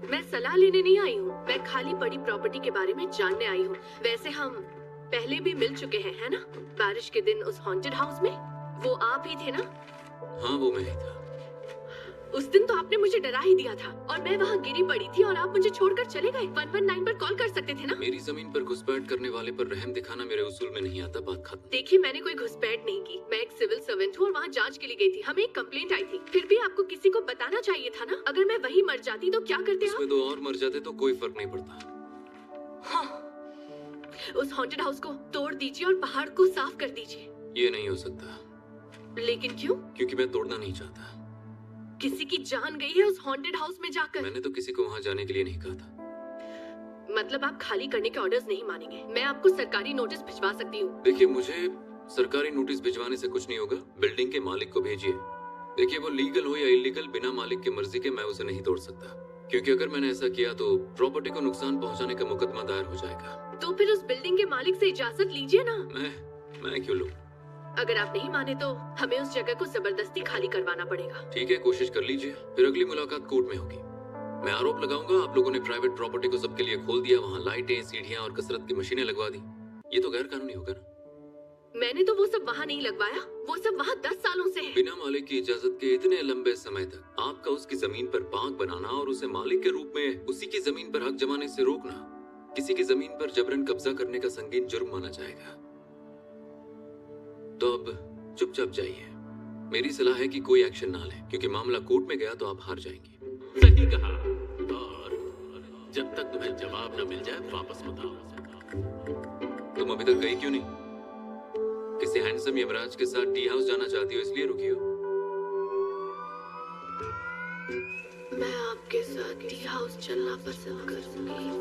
मैं सलाह लेने नहीं आई हूँ, मैं खाली पड़ी प्रॉपर्टी के बारे में जानने आई हूँ। वैसे हम पहले भी मिल चुके हैं, है ना? बारिश के दिन उस हॉन्टेड हाउस में वो आप ही थे ना? हाँ, वो मैं ही था। उस दिन तो आपने मुझे डरा ही दिया था और मैं वहाँ गिरी पड़ी थी और आप मुझे छोड़कर चले गए। 119 पर कॉल कर सकते थे ना? मेरी जमीन पर घुसपैठ करने वाले पर रहम दिखाना मेरे उसूल में नहीं आता। बात खत्म। देखिए, मैंने कोई घुसपैठ नहीं की। मैं एक सिविल सर्वेंट हूँ और वहाँ जांच के लिए गई थी। हमें एक कंप्लेंट आई थी। फिर भी आपको किसी को बताना चाहिए था ना? अगर मैं वहीं मर जाती तो क्या करते आप? उसमें 2 और मर जाते तो कोई फर्क नहीं पड़ता। हाँ, उस हॉन्टेड हाउस को तोड़ दीजिए और पहाड़ को साफ कर दीजिए। ये नहीं हो सकता। लेकिन क्यों? क्योंकि मैं तोड़ना नहीं चाहता। किसी की जान गई है उस हॉन्टेड हाउस में जाकर। मैंने तो किसी को वहाँ जाने के लिए नहीं कहा था। मतलब आप खाली करने के ऑर्डर्स नहीं मानेंगे? मैं आपको सरकारी नोटिस भिजवा सकती हूँ। देखिए, मुझे सरकारी नोटिस भिजवाने से कुछ नहीं होगा। बिल्डिंग के मालिक को भेजिए। देखिए, वो लीगल हो या इलीगल, बिना मालिक की मर्जी के मैं उसे नहीं तोड़ सकता। क्योंकि अगर मैंने ऐसा किया तो प्रॉपर्टी को नुकसान पहुँचाने का मुकदमा दायर हो जाएगा। तो फिर उस बिल्डिंग के मालिक से इजाजत लीजिए ना। मैं क्यों लूं? अगर आप नहीं माने तो हमें उस जगह को जबरदस्ती खाली करवाना पड़ेगा। ठीक है, कोशिश कर लीजिए। फिर अगली मुलाकात कोर्ट में होगी। मैं आरोप लगाऊंगा आप लोगों ने प्राइवेट प्रॉपर्टी को सबके लिए खोल दिया, वहाँ लाइटें, सीढ़ियाँ और कसरत की मशीनें लगवा दी। ये तो गैर कानूनी होगा ना? मैंने तो वो सब वहाँ नहीं लगवाया। वो सब वहाँ 10 सालों से है। बिना मालिक की इजाजत के इतने लंबे समय तक आपका उसकी जमीन पर बाग बनाना और उसे मालिक के रूप में उसी की जमीन पर हक जमाने से रोकना किसी की जमीन पर जबरन कब्जा करने का संगीन जुर्म माना जाएगा। तो अब चुपचाप जाइए। मेरी सलाह है कि कोई एक्शन ना लें, क्योंकि मामला कोर्ट में गया तो आप हार जाएंगी। सही कहा। और जब तक तुम्हें जवाब न मिल जाए वापस मत आओ। तुम अभी तक गई क्यों नहीं? किसी हैंडसम यमराज के साथ टी हाउस जाना चाहती हो इसलिए रुकी हो? मैं आपके साथ टी हाउस चलना पसंद करूंगी।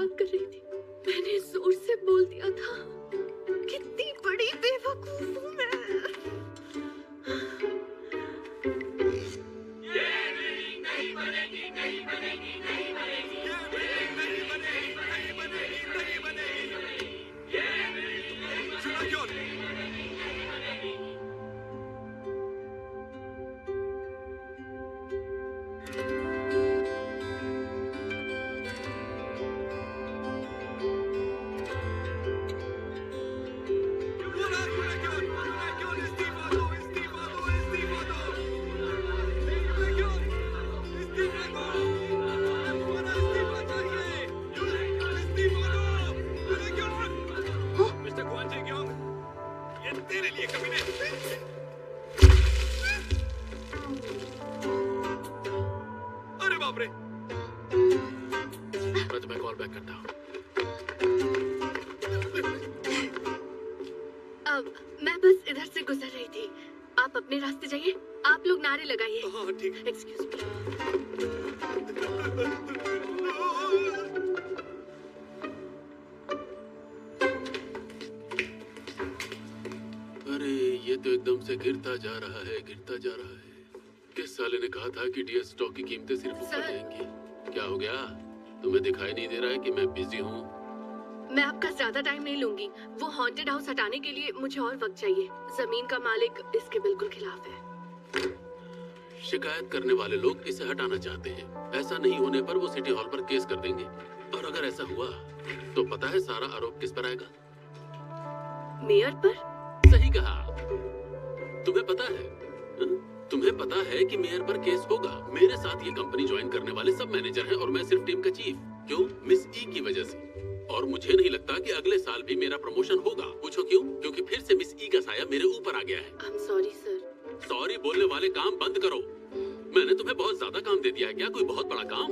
बात कर रही थी। मैंने जोर से बोल दिया था। कितनी बड़ी बेवकूफ हूँ मैं। ये बिल्डिंग नहीं बनेगी, नहीं बनेगी, नहीं बनेगी। ये बिल्डिंग नहीं बनेगी, नहीं बनेगी, नहीं बनेगी। ये बिल्डिंग नहीं बनेगी। सुनो क्यों? मैं तुम्हें कॉल बैक करता हूँ। अब मैं बस इधर से गुजर रही थी। आप अपने रास्ते जाइए। आप लोग नारे लगाइए। हाँ ठीक। Excuse me. अरे ये तो एकदम से गिरता जा रहा है, गिरता जा रहा है। किस साले ने कहा था कि डीएस स्टॉक की कीमतें सिर्फ ऊपर जाएंगी? क्या हो गया? तुम्हें दिखाई नहीं दे रहा है कि मैं बिजी हूँ? मैं आपका ज्यादा टाइम नहीं लूंगी। वो हॉन्टेड हाउस हटाने के लिए मुझे और वक्त चाहिए। जमीन का मालिक इसके बिल्कुल खिलाफ है। शिकायत करने वाले लोग इसे हटाना चाहते हैं। ऐसा नहीं होने पर वो सिटी हॉल पर केस कर देंगे। और अगर ऐसा हुआ तो पता है सारा आरोप किस पर आएगा? मेयर पर? सही कहा। तुम्हें पता है? तुम्हें पता है कि मेयर पर केस होगा। मेरे साथ ये कंपनी ज्वाइन करने वाले सब मैनेजर हैं और मैं सिर्फ टीम का चीफ। क्यों? मिस ई की वजह से। और मुझे नहीं लगता कि अगले साल भी मेरा प्रमोशन होगा। पूछो क्यों? क्योंकि फिर से मिस ई का साया मेरे ऊपर आ गया है। I am sorry sir. Sorry बोलने वाले काम बंद करो। मैंने तुम्हें बहुत ज्यादा काम दे दिया है क्या? कोई बहुत बड़ा काम?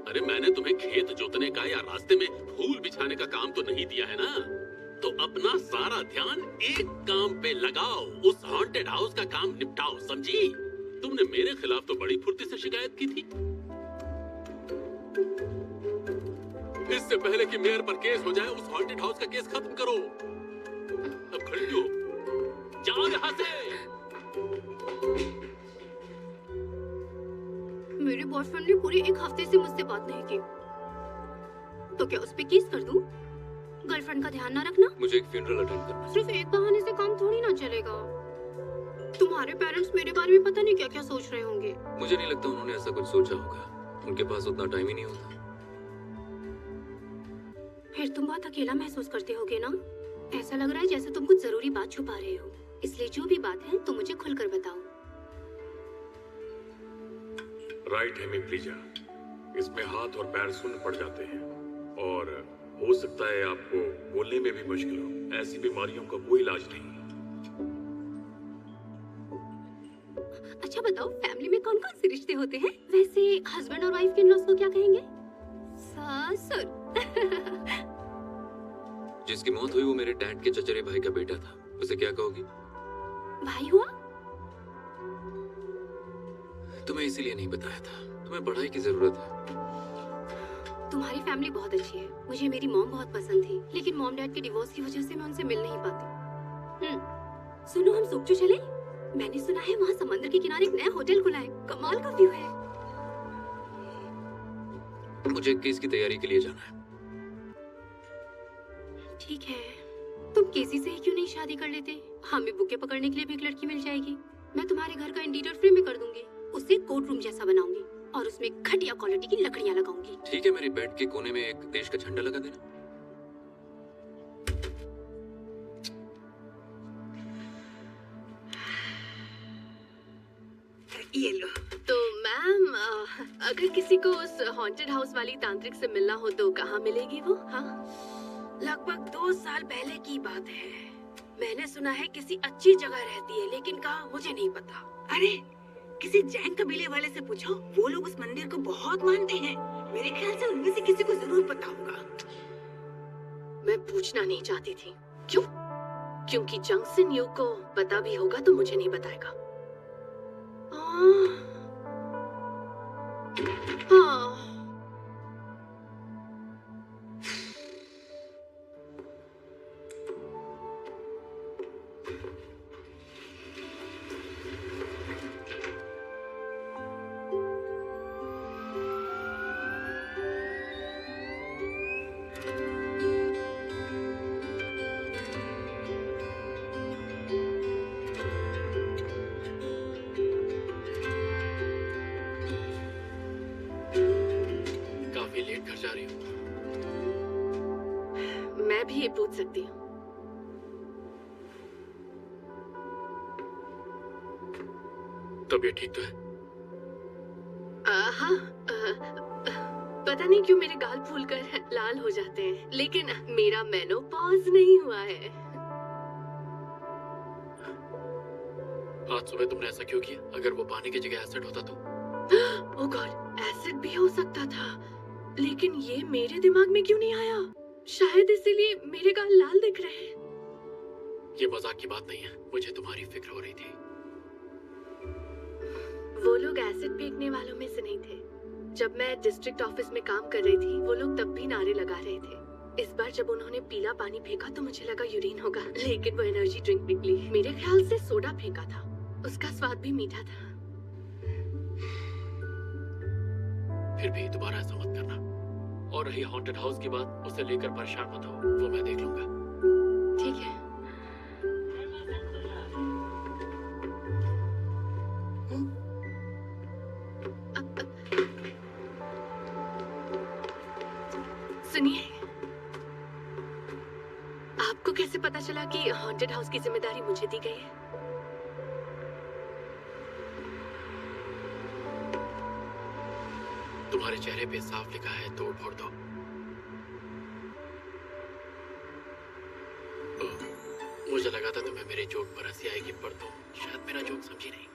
अरे मैंने तुम्हें खेत जोतने का या रास्ते में फूल बिछाने का काम तो नहीं दिया है ना? तो अपना सारा ध्यान एक काम पे लगाओ। उस हॉन्टेड हाउस का काम निपटाओ, समझी? तुमने मेरे खिलाफ तो बड़ी फुर्ती से शिकायत की थी। इससे पहले कि मेयर पर केस हो जाए, उस हॉन्टेड हाउस का केस खत्म करो। अब खड़ी हो, जाओ यहाँ से। मेरे बॉयफ्रेंड ने पूरे एक हफ्ते से मुझसे बात नहीं की, तो क्या उस पे केस कर दूं? गर्लफ्रेंड का ध्यान ना रखना। मुझे एक फ्यूनरल अटेंड करना है। सिर्फ एक बहाने से काम थोड़ी ना चलेगा। तुम्हारे पेरेंट्स मेरे बारे में पता नहीं क्या क्या सोच रहे होंगे। मुझे नहीं लगता उन्होंने ऐसा कुछ सोचा होगा। उनके पास उतना टाइम ही नहीं होता। फिर तुम बहुत अकेला महसूस करते होगे ना? ऐसा लग रहा है जैसे तुम कुछ जरूरी बात छुपा रहे हो। इसलिए जो भी बात है तुम मुझे खुलकर बताओ। राइट है प्लीजा। इसमें हाथ और पैर सुन्न पड़ जाते हैं और हो सकता है आपको बोलने में भी मुश्किल हो। ऐसी बीमारियों का कोई इलाज नहीं। अच्छा बताओ, फैमिली में कौन कौन से रिश्ते होते हैं? वैसे हस्बैंड और वाइफ के इन-लॉज को क्या कहेंगे? ससुर। जिसकी मौत हुई वो मेरे डैड के चचेरे भाई का बेटा था। उसे क्या कहोगी? भाई हुआ? तुम्हें इसीलिए नहीं बताया था। तुम्हें पढ़ाई की जरूरत है। तुम्हारी फैमिली बहुत अच्छी है। मुझे मेरी मॉम बहुत पसंद थी, लेकिन मॉम डैड के डिवोर्स की वजह से मैं उनसे मिल नहीं पाती। सुनो, हम सुक्चू चले? मैंने सुना है वहाँ समंदर के किनारे एक नया होटल खुला है। कमाल का व्यू है। मुझे केस की तैयारी के लिए जाना है। ठीक है, तुम केसी से ही क्यों नहीं शादी कर लेते? हमें बुके पकड़ने के लिए भी एक लड़की मिल जाएगी। मैं तुम्हारे घर का इंटीरियर फ्री में कर दूंगी। उसे कोर्ट रूम जैसा बनाऊंगी और उसमें घटिया क्वालिटी की लकड़ियां लगाऊंगी। ठीक है, मेरे बेड के कोने में एक देश का झंडा लगा देना। ये लो। तो मैम, अगर किसी को उस हॉन्टेड हाउस वाली तांत्रिक से मिलना हो तो कहाँ मिलेगी वो? हाँ, लगभग 2 साल पहले की बात है। मैंने सुना है किसी अच्छी जगह रहती है, लेकिन कहाँ मुझे नहीं पता। अरे किसी जैन कबीले वाले से पूछो, वो लोग उस मंदिर को बहुत मानते हैं। मेरे ख्याल से उनमें से किसी को जरूर पता होगा। मैं पूछना नहीं चाहती थी। क्यों? क्योंकि जंक्सन यू को पता भी होगा तो मुझे नहीं बताएगा। मैं भी ये पूछ सकती हूँ। तबीयत ठीक तो है? हाँ, पता नहीं क्यों मेरे गाल फूलकर लाल हो जाते हैं, लेकिन मेरा मेनोपॉज नहीं हुआ है। आज सुबह तुमने ऐसा क्यों किया? अगर वो पानी की जगह एसिड होता तो? ओह गॉड, एसिड भी हो सकता था, लेकिन ये मेरे दिमाग में क्यों नहीं आया? शायद इसीलिए मेरे गाल लाल दिख रहे हैं। ये मजाक की बात नहीं है, मुझे तुम्हारी फिक्र हो रही थी। वो लोग एसिड फेंकने वालों में से नहीं थे। जब मैं डिस्ट्रिक्ट ऑफिस में काम कर रही थी, वो लोग तब भी नारे लगा रहे थे। इस बार जब उन्होंने पीला पानी फेंका तो मुझे लगा यूरिन होगा, लेकिन वो एनर्जी ड्रिंक निकली। मेरे ख्याल से सोडा फेंका था, उसका स्वाद भी मीठा था। फिर भी दोबारा ऐसा मत करना। और रही हॉन्टेड हाउस की बात, उसे लेकर परेशान मत हो, वो मैं देख लूंगा। ठीक है। सुनिए, आपको कैसे पता चला कि हॉन्टेड हाउस की जिम्मेदारी मुझे दी गई है? तुम्हारे चेहरे पे साफ लिखा है तोड़ फोड़ दो। मुझे लगा था तुम्हें मेरे जोक पर हंसी आएगी, पर तुम शायद मेरा जोक समझी नहीं।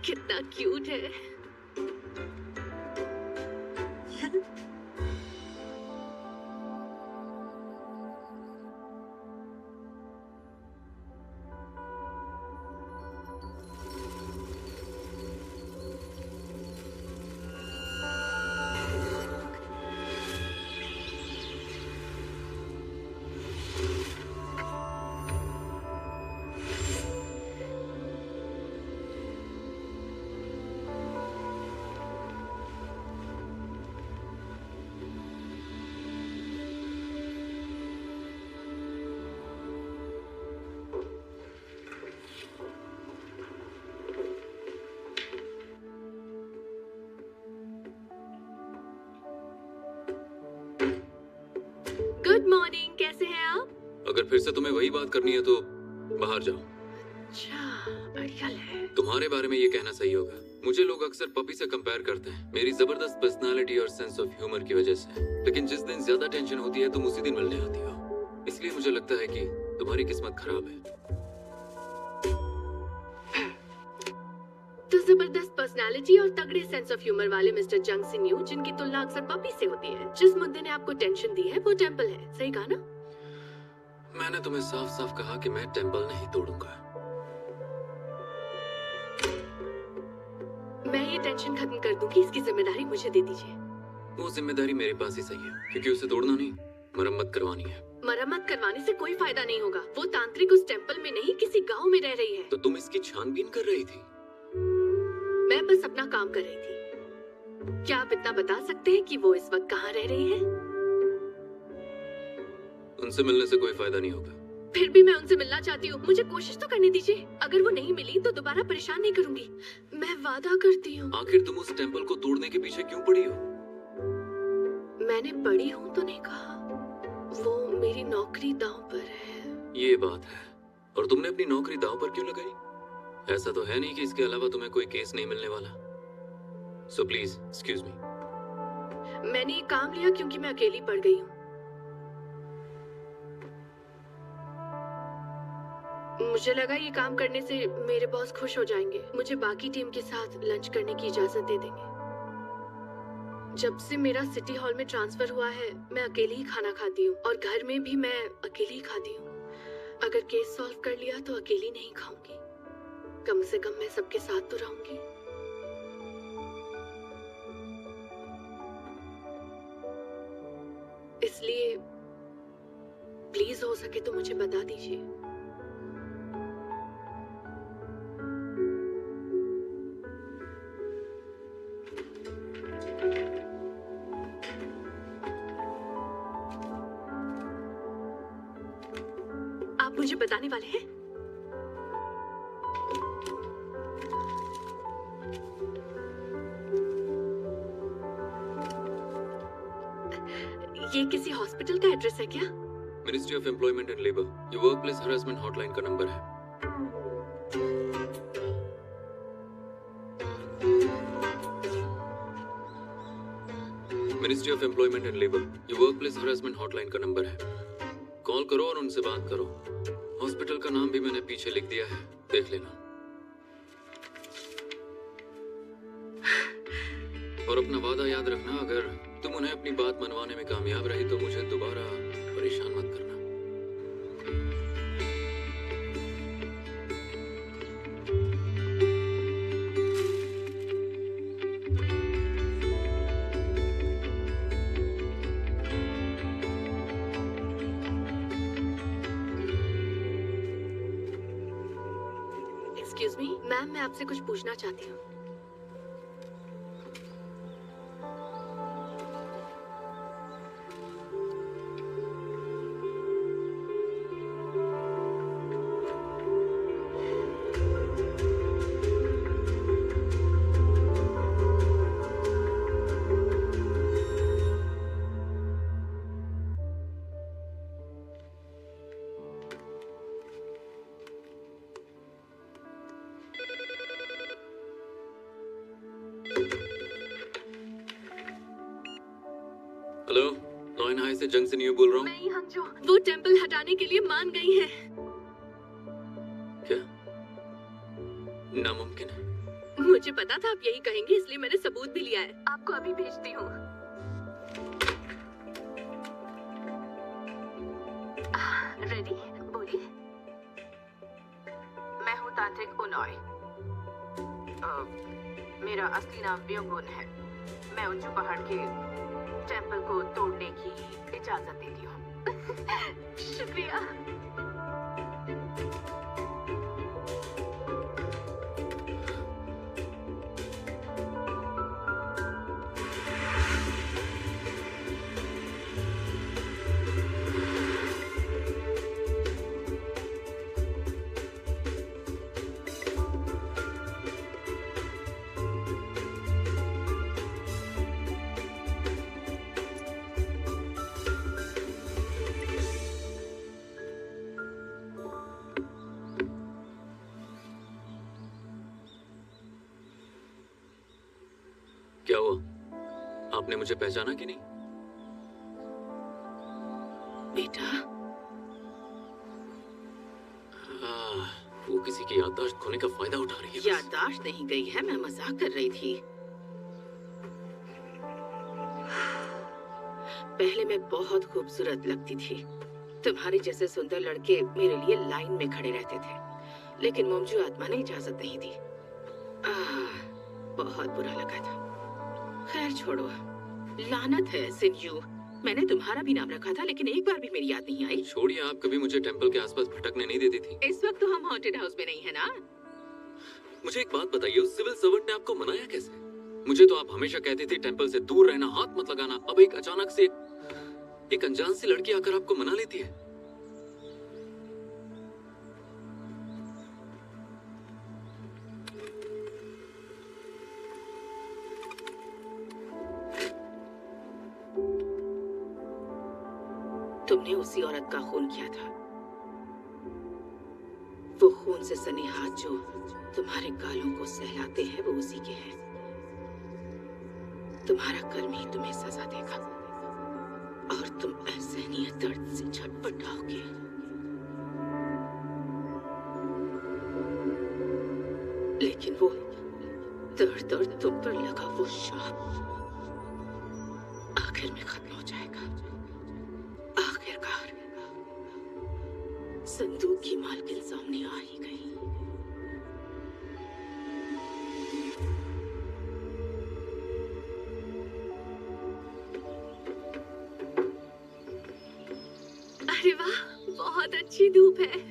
कितना क्यूट है। गुड मॉर्निंग, कैसे हैं आप? अगर फिर से तुम्हें वही बात करनी है तो बाहर जाओ। अच्छा, अड़ियल है। तुम्हारे बारे में ये कहना सही होगा। मुझे लोग अक्सर पपी से कंपेयर करते हैं, मेरी जबरदस्त पर्सनालिटी और सेंस ऑफ ह्यूमर की वजह से। लेकिन जिस दिन ज्यादा टेंशन होती है तुम उसी दिन मिलने आती हो। इसलिए मुझे लगता है कि तुम्हारी किस्मत खराब है। तो जबरदस्त पर्सनालिटी और तगड़े सेंस ऑफ ह्यूमर वाले मिस्टर जंग सिन्यू, जिनकी तुलना अक्सर पपी से होती है, जिस मुद्दे ने आपको टेंशन दी है वो टेंपल है, सही कहा ना? मैंने तुम्हें साफ साफ कहा कि मैं टेंपल नहीं तोड़ूंगा। मैं ये टेंशन खत्म कर दूंगी, इसकी जिम्मेदारी मुझे दे दीजिए। वो जिम्मेदारी मेरे पास ही सही है, क्योंकि उसे तोड़ना नहीं, मरम्मत करवानी है। मरम्मत करवाने से कोई फायदा नहीं होगा। वो तांत्रिक उस टेंपल में नहीं, किसी गांव में रह रही है। तो तुम इसकी छानबीन कर रही थी? मैं बस अपना काम कर रही थी। क्या आप इतना बता सकते हैं कि वो इस वक्त कहाँ रह रही है? उनसे मिलने से कोई फायदा नहीं होगा। फिर भी मैं उनसे मिलना चाहती हूँ, मुझे कोशिश तो करने दीजिए। अगर वो नहीं मिली तो दोबारा परेशान नहीं करूंगी, मैं वादा करती हूँ। आखिर तुम उस टेंपल को तोड़ने के पीछे क्यों पड़ी हो? मैंने पड़ी हूँ तो नहीं कहा, वो मेरी नौकरी दांव पर है। ये बात है। और तुमने अपनी नौकरी दांव पर क्यों लगाई? ऐसा तो है नहीं कि इसके अलावा तुम्हें कोई केस नहीं मिलने वाला। So please excuse me. मैंने ये काम लिया क्योंकि मैं अकेली पड़ गई हूँ। मुझे लगा ये काम करने से मेरे बॉस खुश हो जाएंगे, मुझे बाकी टीम के साथ लंच करने की इजाजत दे देंगे। जब से मेरा सिटी हॉल में ट्रांसफर हुआ है, मैं अकेली ही खाना खाती हूँ और घर में भी मैं अकेली ही खाती हूँ। अगर केस सॉल्व कर लिया तो अकेली नहीं खाऊंगी, कम से कम मैं सबके साथ तो रहूंगी। इसलिए प्लीज हो सके तो मुझे बता दीजिए। आप मुझे बताने वाले हैं? ये किसी हॉस्पिटल का एड्रेस है क्या? Ministry of employment and labour, ये वर्क प्लेस हरासमेंट हॉटलाइन का नंबर है। Ministry of employment and labour, ये वर्क प्लेस हरासमेंट हॉटलाइन का नंबर है। कॉल करो और उनसे बात करो। हॉस्पिटल का नाम भी मैंने पीछे लिख दिया है, देख लेना। और अपना वादा याद रखना, अगर तुम उन्हें अपनी बात मनवाने में कामयाब रही तो मुझे दोबारा परेशान मत करना। एक्सक्यूज मी मैम, मैं आपसे कुछ पूछना चाहती हूँ। हेलो, लॉयन हाई से जंग से न्यू बोल रहा हूँ। मैं ही हंजू, वो टेम्पल हटाने के लिए मान गई हैं। क्या? नामुमकिन है। मुझे पता था आप यही कहेंगे, इसलिए मैंने सबूत भी लिया है। आपको अभी भेजती हूँ। रेडी? बोलिए। मैं हूँ तांत्रिक उनॉय। मेरा असली नाम व्योगुन है। मैं उंचू पहाड़ के टेंपल को तोड़ने की इजाजत देती हूँ। शुक्रिया। क्या हुआ? आपने मुझे पहचाना कि नहीं? बेटा, वो किसी की याददाश्त खोने का फायदा उठा रही है। याददाश्त नहीं गई है, मैं मजाक कर रही थी। पहले मैं बहुत खूबसूरत लगती थी। तुम्हारे जैसे सुंदर लड़के मेरे लिए लाइन में खड़े रहते थे, लेकिन मोमजू आत्मा ने इजाजत नहीं दी। बहुत बुरा लगा था। खैर छोड़ो, लानत है सिन्यू। मैंने तुम्हारा भी नाम रखा था, लेकिन एक बार भी मेरी याद नहीं आई। छोड़िए, आप कभी मुझे टेंपल के आसपास भटकने नहीं देती थी। इस वक्त तो हम हॉन्टेड हाउस में नहीं है ना। मुझे एक बात बताइए, उस सिविल सर्वेंट ने आपको मनाया कैसे? मुझे तो आप हमेशा कहती थी टेंपल से दूर रहना, हाथ मत लगाना। अब एक अचानक से एक अनजान सी लड़की आकर आपको मना लेती है। तुमने उसी औरत का खून किया था। वो खून से सने हाथ जो तुम्हारे गालों को सहलाते हैं, वो उसी के हैं। तुम्हारा कर्म ही तुम्हें सजा देगा और तुम असहनीय दर्द से छटपटाओगे। लेकिन वो दर्द और तुम पर लगा वो शाप आखिर में खत्म हो जाएगा। आखिरकार संदूक की मालकिन सामने आ ही गई। अरे वाह, बहुत अच्छी धूप है।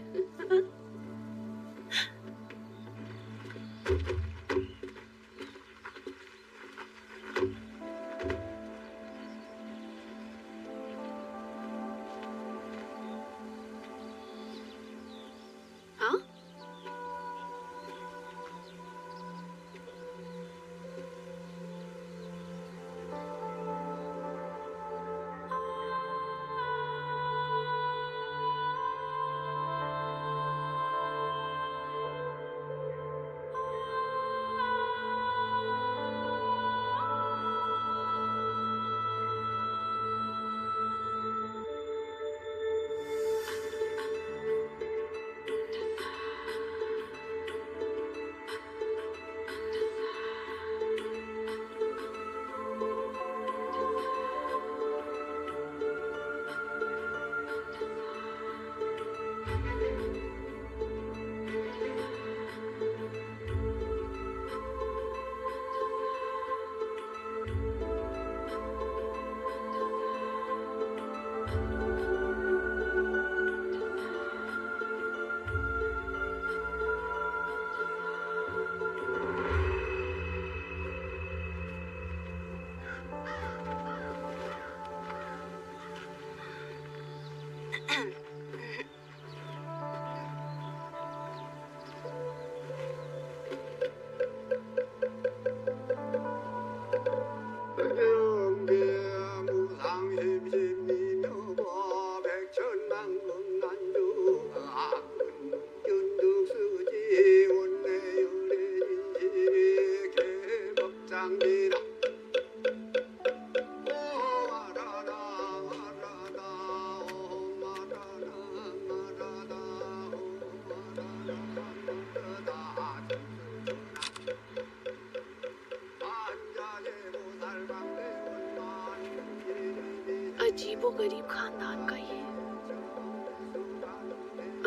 अजीबोगरीब खानदान का ये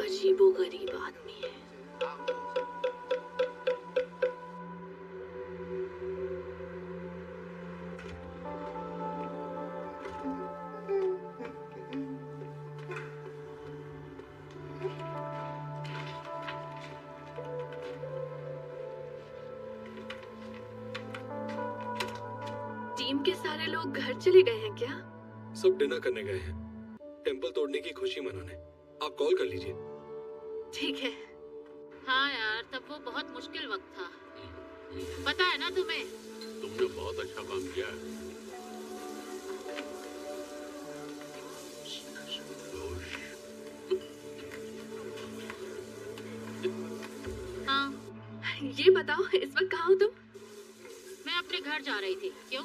अजीबोगरीब आदमी है। टीम के सारे लोग घर चले गए हैं क्या? सब डिनर करने गए हैं, टेंपल तोड़ने की खुशी मनाने। आप कॉल कर लीजिए। ठीक है। हाँ यार, तब वो बहुत मुश्किल वक्त था, पता है ना तुम्हें? तुमने बहुत अच्छा काम किया है। हाँ, ये बताओ इस वक्त कहाँ हो तुम? मैं अपने घर जा रही थी। क्यों?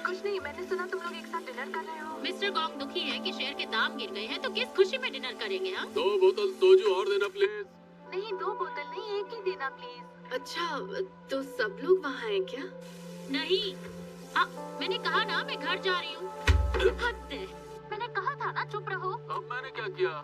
कुछ नहीं, मैंने सुना तुम लोग एक साथ डिनर कर रहे हो। मिस्टर गॉन्ग दुखी है कि शेयर के दाम गिर गए हैं, तो किस खुशी में डिनर करेंगे? हाँ, 2 बोतल सोजू और देना प्लीज। नहीं, 2 बोतल नहीं, एक ही देना प्लीज। अच्छा, तो सब लोग वहाँ हैं क्या? नहीं, मैंने कहा ना मैं घर जा रही हूँ। हद है। मैंने कहा था ना चुप रहो। अब मैंने क्या किया?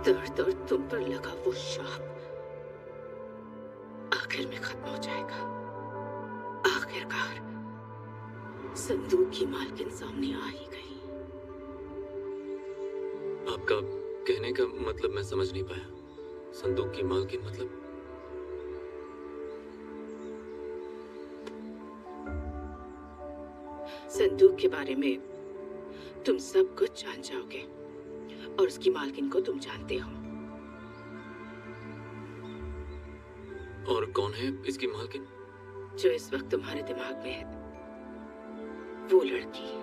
दर तुम पर लगा वो शाप आखिर में खत्म हो जाएगा। आखिरकार संदूक की मालकिन सामने आ ही गई। आपका कहने का मतलब मैं समझ नहीं पाया। संदूक की मालकिन मतलब? संदूक के बारे में तुम सब कुछ जान जाओगे और उसकी मालकिन को तुम जानते हो। और कौन है इसकी मालकिन? जो इस वक्त तुम्हारे दिमाग में है, वो लड़की।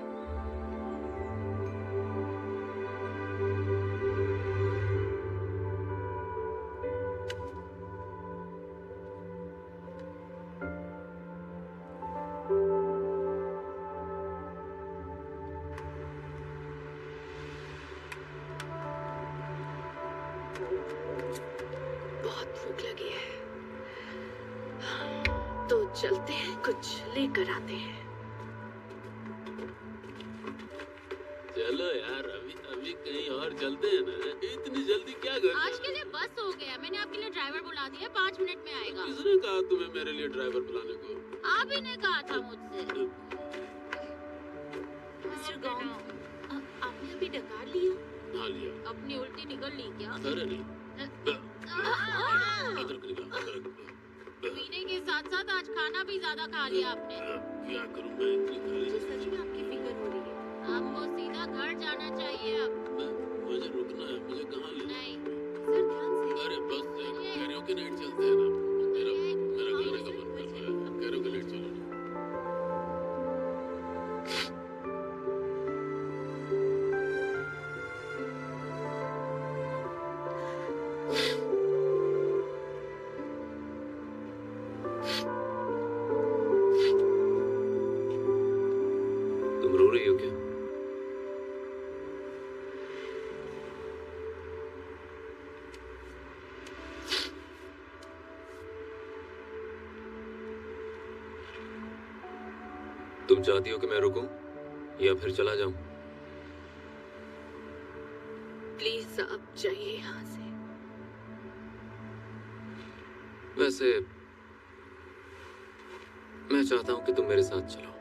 बहुत भूख लगी है, तो चलते हैं, कुछ लेकर आते हैं। चलो यार, अभी कहीं और चलते हैं ना। इतनी जल्दी क्या कर? आज के लिए बस हो गया। मैंने आपके लिए ड्राइवर बुला दिया, 5 मिनट में आएगा। किसने कहा तुम्हें मेरे लिए ड्राइवर बुलाने को? आप ही ने कहा था मुझसे। मिस्टर गॉन्ग, आपने अभी डकार लिया? हाँ लिया। अपनी उल्टी निकल ली क्या? अरे नहीं। अदरक निकाल, अदरक। पीने के साथ साथ आज खाना भी ज्यादा खा लिया आपने। क्या करूं मैं, इतनी खा ली। सच में आपकी फिक्र हो रही है। आपको सीधा घर जाना चाहिए अब। मुझे रुकना है, मुझे कहाँ ले? नहीं सर, ध्यान से। अरे बस कैरियोके नाइट चलते हैं ना। मेरा गाने का मन कर रहा है। कैरियोके नाइट चलो ना। तुम चाहती हो कि मैं रुकूं या फिर चला जाऊं? प्लीज आप जाइए यहाँ से। वैसे मैं चाहता हूं कि तुम मेरे साथ चलो।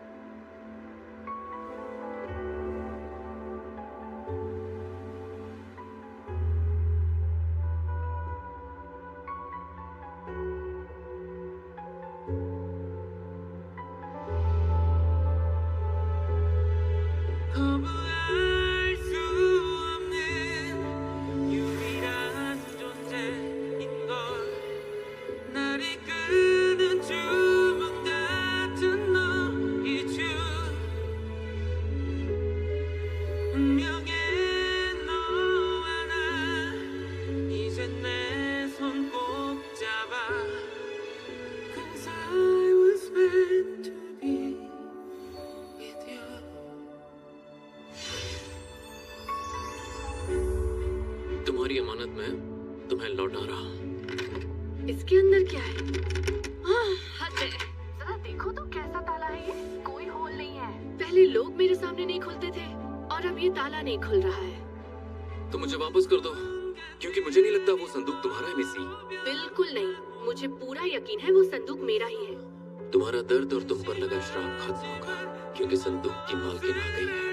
तुम्हारी अमानत मैं तुम्हें लौटा रहा हूं। इसके अंदर क्या है? हद है। जरा देखो तो कैसा ताला है ये? कोई होल नहीं है। पहले लोग मेरे सामने नहीं खुलते थे और अब ये ताला नहीं खुल रहा है। तो मुझे वापस कर दो, क्योंकि मुझे नहीं लगता वो संदूक तुम्हारा है मिसी। बिल्कुल नहीं, मुझे पूरा यकीन है वो संदूक मेरा ही है। तुम्हारा दर्द और तुम पर लगा श्राप खत्म होगा, क्योंकि संदूक की मालकिन आ गई है।